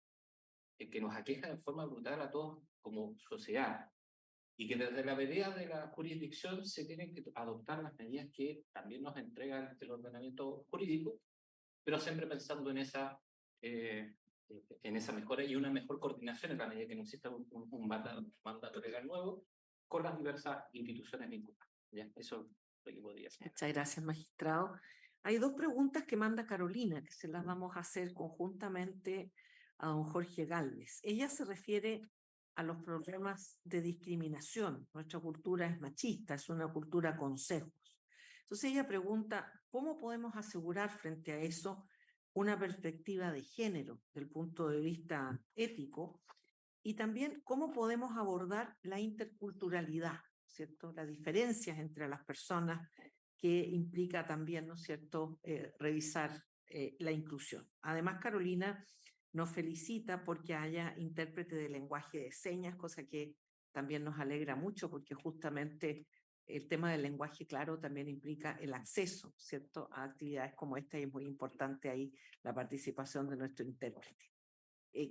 que nos aqueja de forma brutal a todos como sociedad, y que desde la vereda de la jurisdicción se tienen que adoptar las medidas que también nos entrega el ordenamiento jurídico, pero siempre pensando en esa mejora y una mejor coordinación en la medida que no exista un mandato legal nuevo con las diversas instituciones vinculadas. ¿Ya? Eso es lo que podría ser. Muchas gracias, magistrado. Hay dos preguntas que manda Carolina, que se las vamos a hacer conjuntamente a don Jorge Gálvez. Ella se refiere a los problemas de discriminación. Nuestra cultura es machista, es una cultura con sesgos. Entonces ella pregunta, ¿cómo podemos asegurar frente a eso una perspectiva de género desde el punto de vista ético? Y también, ¿cómo podemos abordar la interculturalidad, ¿cierto? Las diferencias entre las personas que implica también, ¿no es cierto?, revisar la inclusión. Además, Carolina nos felicita porque haya intérprete de lenguaje de señas, cosa que también nos alegra mucho porque justamente el tema del lenguaje claro también implica el acceso, ¿cierto?, a actividades como esta, y es muy importante ahí la participación de nuestro intérprete.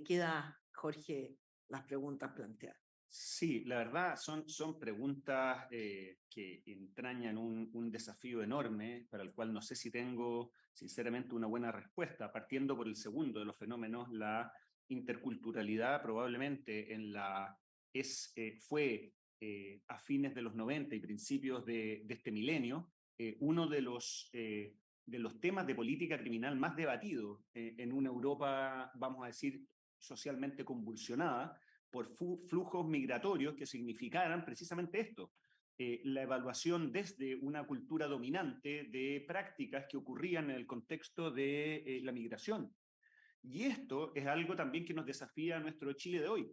Queda, Jorge, las preguntas planteadas. Sí, la verdad son preguntas que entrañan un desafío enorme para el cual no sé si tengo sinceramente una buena respuesta, partiendo por el segundo de los fenómenos, la interculturalidad probablemente fue a fines de los 90 y principios de este milenio uno de los temas de política criminal más debatidos en una Europa, vamos a decir, socialmente convulsionada, por flujos migratorios que significaran precisamente esto, la evaluación desde una cultura dominante de prácticas que ocurrían en el contexto de la migración. Y esto es algo también que nos desafía a nuestro Chile de hoy,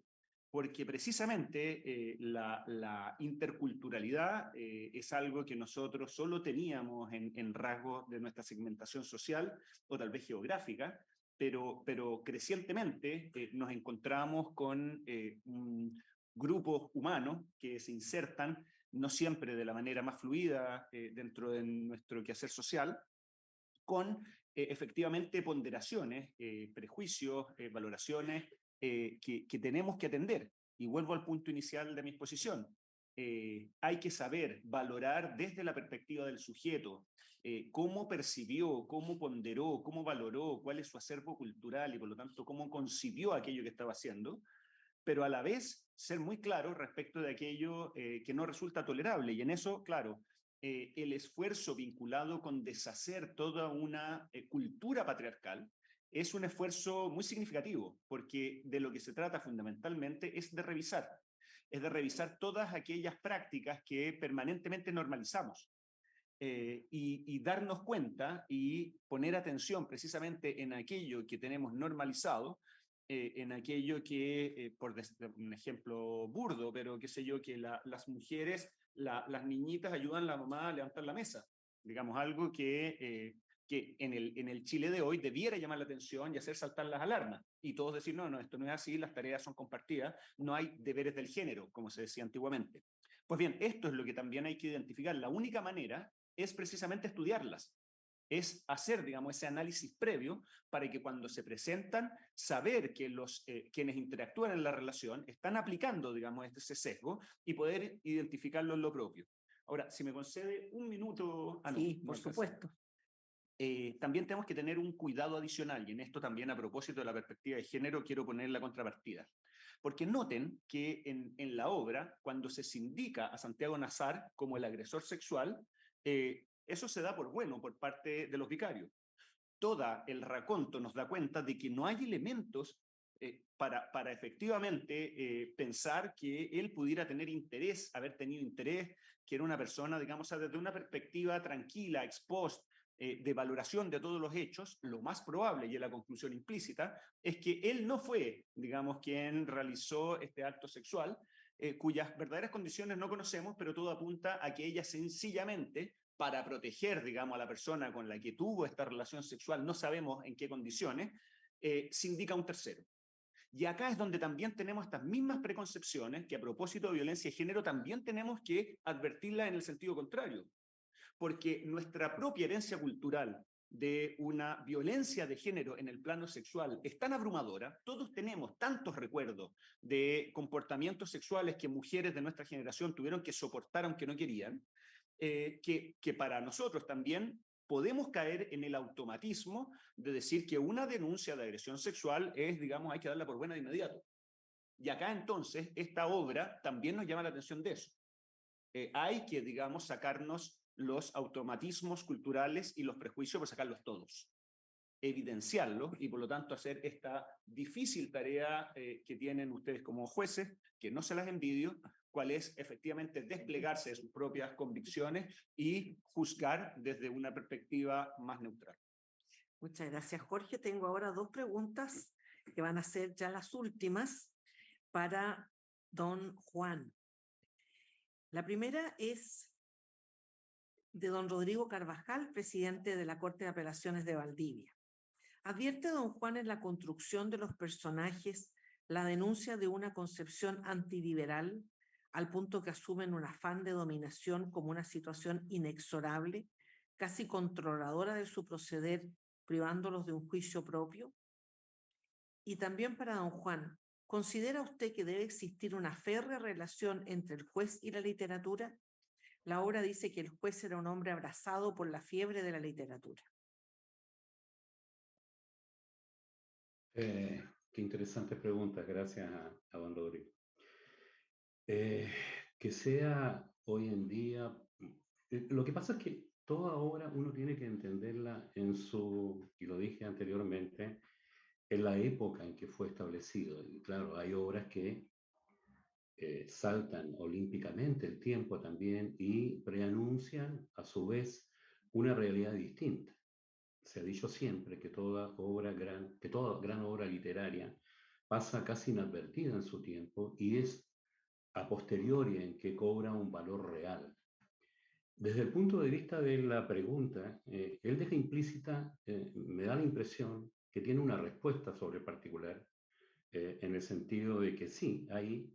porque precisamente la interculturalidad es algo que nosotros solo teníamos en rasgos de nuestra segmentación social o tal vez geográfica, pero crecientemente nos encontramos con grupos humanos que se insertan, no siempre de la manera más fluida dentro de nuestro quehacer social, con efectivamente ponderaciones, prejuicios, valoraciones que tenemos que atender. Y vuelvo al punto inicial de mi exposición. Hay que saber valorar desde la perspectiva del sujeto cómo percibió, cómo ponderó, cómo valoró, cuál es su acervo cultural y por lo tanto cómo concibió aquello que estaba haciendo, pero a la vez ser muy claro respecto de aquello que no resulta tolerable. Y en eso, claro, el esfuerzo vinculado con deshacer toda una cultura patriarcal es un esfuerzo muy significativo, porque de lo que se trata fundamentalmente es de revisar todas aquellas prácticas que permanentemente normalizamos. Y darnos cuenta y poner atención precisamente en aquello que tenemos normalizado, en aquello que, por un ejemplo burdo, pero qué sé yo, que las mujeres, las niñitas ayudan a la mamá a levantar la mesa. Digamos, algo que en el Chile de hoy debiera llamar la atención y hacer saltar las alarmas. Y todos decir, no, esto no es así, las tareas son compartidas, no hay deberes del género, como se decía antiguamente. Pues bien, esto es lo que también hay que identificar. La única manera es precisamente estudiarlas, es hacer, digamos, ese análisis previo para que cuando se presentan, saber que quienes interactúan en la relación están aplicando, digamos, ese sesgo y poder identificarlo en lo propio. Ahora, si me concede un minuto... Sí, por supuesto. También tenemos que tener un cuidado adicional, y en esto también a propósito de la perspectiva de género quiero poner la contrapartida. Porque noten que en la obra, cuando se indica a Santiago Nazar como el agresor sexual, eso se da por bueno por parte de los vicarios. Todo el raconto nos da cuenta de que no hay elementos para efectivamente pensar que él pudiera tener interés, haber tenido interés, que era una persona, digamos, desde una perspectiva tranquila, ex post, de valoración de todos los hechos, lo más probable, y es la conclusión implícita, es que él no fue, digamos, quien realizó este acto sexual, cuyas verdaderas condiciones no conocemos, pero todo apunta a que ella sencillamente, para proteger, digamos, a la persona con la que tuvo esta relación sexual, no sabemos en qué condiciones, se indica un tercero. Y acá es donde también tenemos estas mismas preconcepciones que a propósito de violencia de género también tenemos que advertirla en el sentido contrario, porque nuestra propia herencia cultural de una violencia de género en el plano sexual es tan abrumadora, todos tenemos tantos recuerdos de comportamientos sexuales que mujeres de nuestra generación tuvieron que soportar aunque no querían, que para nosotros también podemos caer en el automatismo de decir que una denuncia de agresión sexual es, digamos, hay que darla por buena de inmediato. Y acá entonces esta obra también nos llama la atención de eso. Hay que, digamos, sacarnos los automatismos culturales y los prejuicios, por sacarlos todos, evidenciarlos y por lo tanto hacer esta difícil tarea que tienen ustedes como jueces, que no se las envidio, cuál es efectivamente desplegarse de sus propias convicciones y juzgar desde una perspectiva más neutral. Muchas gracias, Jorge. Tengo ahora dos preguntas que van a ser ya las últimas para don Juan. La primera es de don Rodrigo Carvajal, presidente de la Corte de Apelaciones de Valdivia. Advierte don Juan en la construcción de los personajes la denuncia de una concepción antiliberal al punto que asumen un afán de dominación como una situación inexorable, casi controladora de su proceder, privándolos de un juicio propio. Y también para don Juan, ¿considera usted que debe existir una férrea relación entre el juez y la literatura? La obra dice que el juez era un hombre abrazado por la fiebre de la literatura. Qué interesantes preguntas, gracias a don Rodrigo. Que sea hoy en día, lo que pasa es que toda obra uno tiene que entenderla en su, y lo dije anteriormente, en la época en que fue establecido. Y claro, hay obras que saltan olímpicamente el tiempo también y preanuncian a su vez una realidad distinta. Se ha dicho siempre que toda gran obra literaria pasa casi inadvertida en su tiempo y es a posteriori en que cobra un valor real. Desde el punto de vista de la pregunta, él deja implícita, me da la impresión que tiene una respuesta sobre el particular, en el sentido de que sí, hay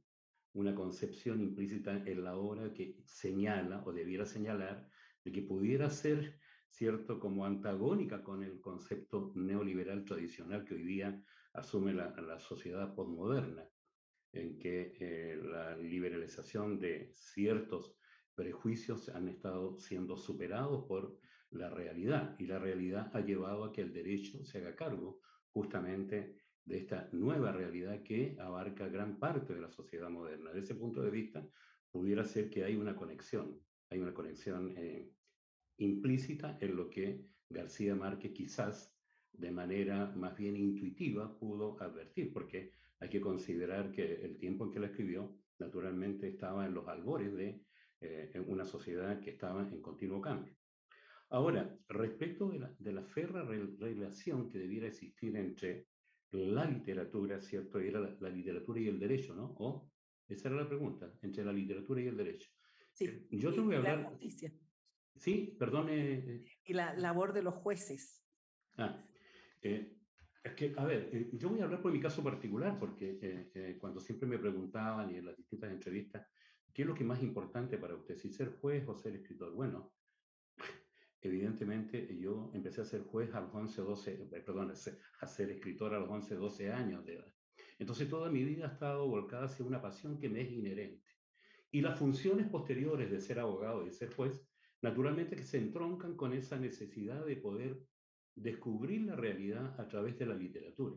una concepción implícita en la obra que señala o debiera señalar de que pudiera ser, cierto, como antagónica con el concepto neoliberal tradicional que hoy día asume la sociedad postmoderna, en que la liberalización de ciertos prejuicios han estado siendo superados por la realidad, y la realidad ha llevado a que el derecho se haga cargo justamente de esta nueva realidad que abarca gran parte de la sociedad moderna. Desde ese punto de vista, pudiera ser que hay una conexión implícita en lo que García Márquez quizás de manera más bien intuitiva pudo advertir, porque hay que considerar que el tiempo en que la escribió naturalmente estaba en los albores de una sociedad que estaba en continuo cambio. Ahora, respecto de la férrea relación que debiera existir entre la literatura, ¿cierto? Era la literatura y el derecho, ¿no? ¿O? Esa era la pregunta, entre la literatura y el derecho. Sí, Yo te voy a y la hablar... justicia. Sí, perdone. Y la labor de los jueces. Ah, es que, a ver, yo voy a hablar por mi caso particular, porque cuando siempre me preguntaban y en las distintas entrevistas, ¿qué es lo que es más importante para usted, si ser juez o ser escritor? Bueno, evidentemente yo empecé a ser juez a los 11, 12, perdón, a ser escritor a los 11, 12 años de edad. Entonces toda mi vida ha estado volcada hacia una pasión que me es inherente. Y las funciones posteriores de ser abogado y de ser juez, naturalmente que se entroncan con esa necesidad de poder descubrir la realidad a través de la literatura.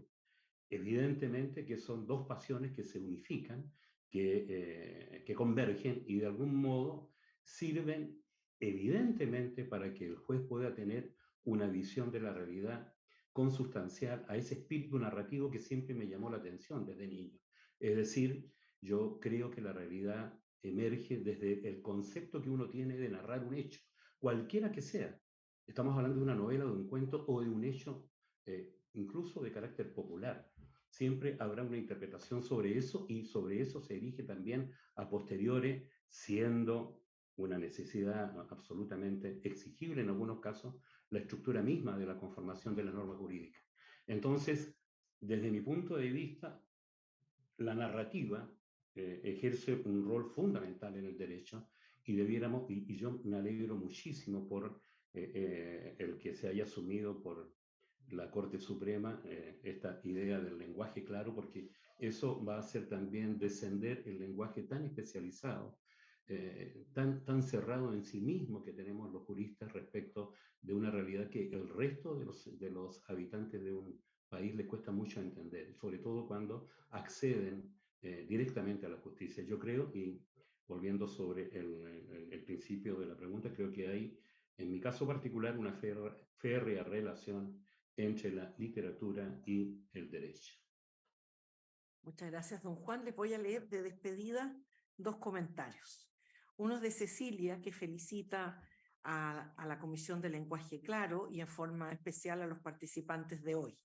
Evidentemente que son dos pasiones que se unifican, que convergen y de algún modo sirven evidentemente para que el juez pueda tener una visión de la realidad consustancial a ese espíritu narrativo que siempre me llamó la atención desde niño. Es decir, yo creo que la realidad emerge desde el concepto que uno tiene de narrar un hecho, cualquiera que sea. Estamos hablando de una novela, de un cuento o de un hecho, incluso de carácter popular. Siempre habrá una interpretación sobre eso y sobre eso se erige también a posteriori, siendo una necesidad absolutamente exigible en algunos casos la estructura misma de la conformación de la norma jurídica. Entonces, desde mi punto de vista, la narrativa ejerce un rol fundamental en el derecho y debiéramos, y yo me alegro muchísimo por el que se haya asumido por la Corte Suprema esta idea del lenguaje claro, porque eso va a hacer también descender el lenguaje tan especializado, tan cerrado en sí mismo que tenemos los juristas respecto de una realidad que el resto de los habitantes de un país les cuesta mucho entender, sobre todo cuando acceden directamente a la justicia. Yo creo, y volviendo sobre el principio de la pregunta, creo que hay, en mi caso particular, una férrea relación entre la literatura y el derecho. Muchas gracias, don Juan. Les voy a leer de despedida 2 comentarios. Uno es de Cecilia, que felicita a la Comisión de Lenguaje Claro y en forma especial a los participantes de hoy.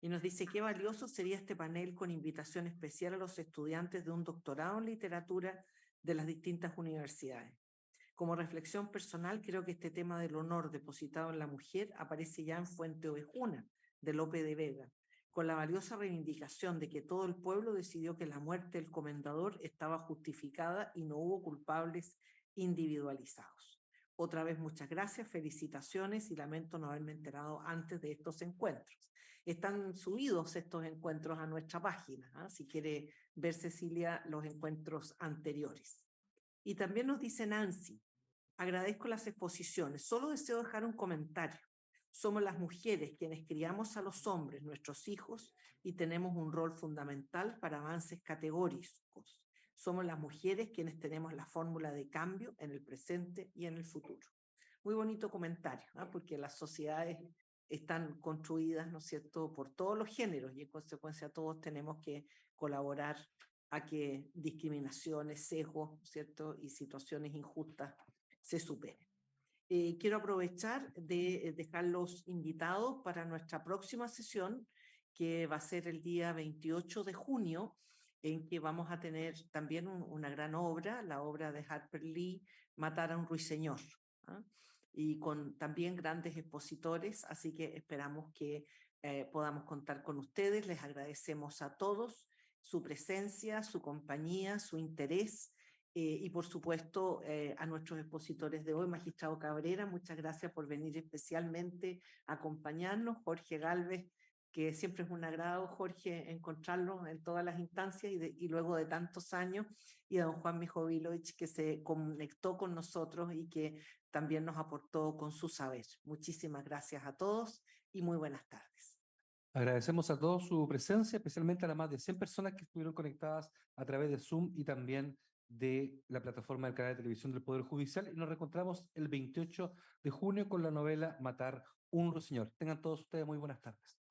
Y nos dice qué valioso sería este panel con invitación especial a los estudiantes de un doctorado en literatura de las distintas universidades. Como reflexión personal, creo que este tema del honor depositado en la mujer aparece ya en Fuente Ovejuna, de Lope de Vega, con la valiosa reivindicación de que todo el pueblo decidió que la muerte del comendador estaba justificada y no hubo culpables individualizados. Otra vez muchas gracias, felicitaciones y lamento no haberme enterado antes de estos encuentros. Están subidos estos encuentros a nuestra página, ¿eh? Si quiere ver, Cecilia, los encuentros anteriores. Y también nos dice Nancy, agradezco las exposiciones, solo deseo dejar un comentario. Somos las mujeres quienes criamos a los hombres, nuestros hijos, y tenemos un rol fundamental para avances categóricos. Somos las mujeres quienes tenemos la fórmula de cambio en el presente y en el futuro. Muy bonito comentario, ¿eh? Porque las sociedades están construidas, ¿no es cierto?, por todos los géneros y en consecuencia todos tenemos que colaborar a que discriminaciones, sesgos, ¿cierto?, y situaciones injustas se superen. Quiero aprovechar de dejarlos invitados para nuestra próxima sesión, que va a ser el día 28 de junio, en que vamos a tener también una gran obra, la obra de Harper Lee, Matar a un ruiseñor, ¿eh? Y con también grandes expositores, así que esperamos que podamos contar con ustedes. Les agradecemos a todos su presencia, su compañía, su interés. Y por supuesto a nuestros expositores de hoy, Magistrado Cabrera, muchas gracias por venir especialmente a acompañarnos. Jorge Gálvez, que siempre es un agrado, Jorge, encontrarlo en todas las instancias y luego de tantos años, y a don Juan Mijovilovich, que se conectó con nosotros y que también nos aportó con su saber. Muchísimas gracias a todos y muy buenas tardes. Agradecemos a todos su presencia, especialmente a las más de 100 personas que estuvieron conectadas a través de Zoom y también de la plataforma del canal de televisión del Poder Judicial. Y nos reencontramos el 28 de junio con la novela Matar un ruiseñor. Tengan todos ustedes muy buenas tardes.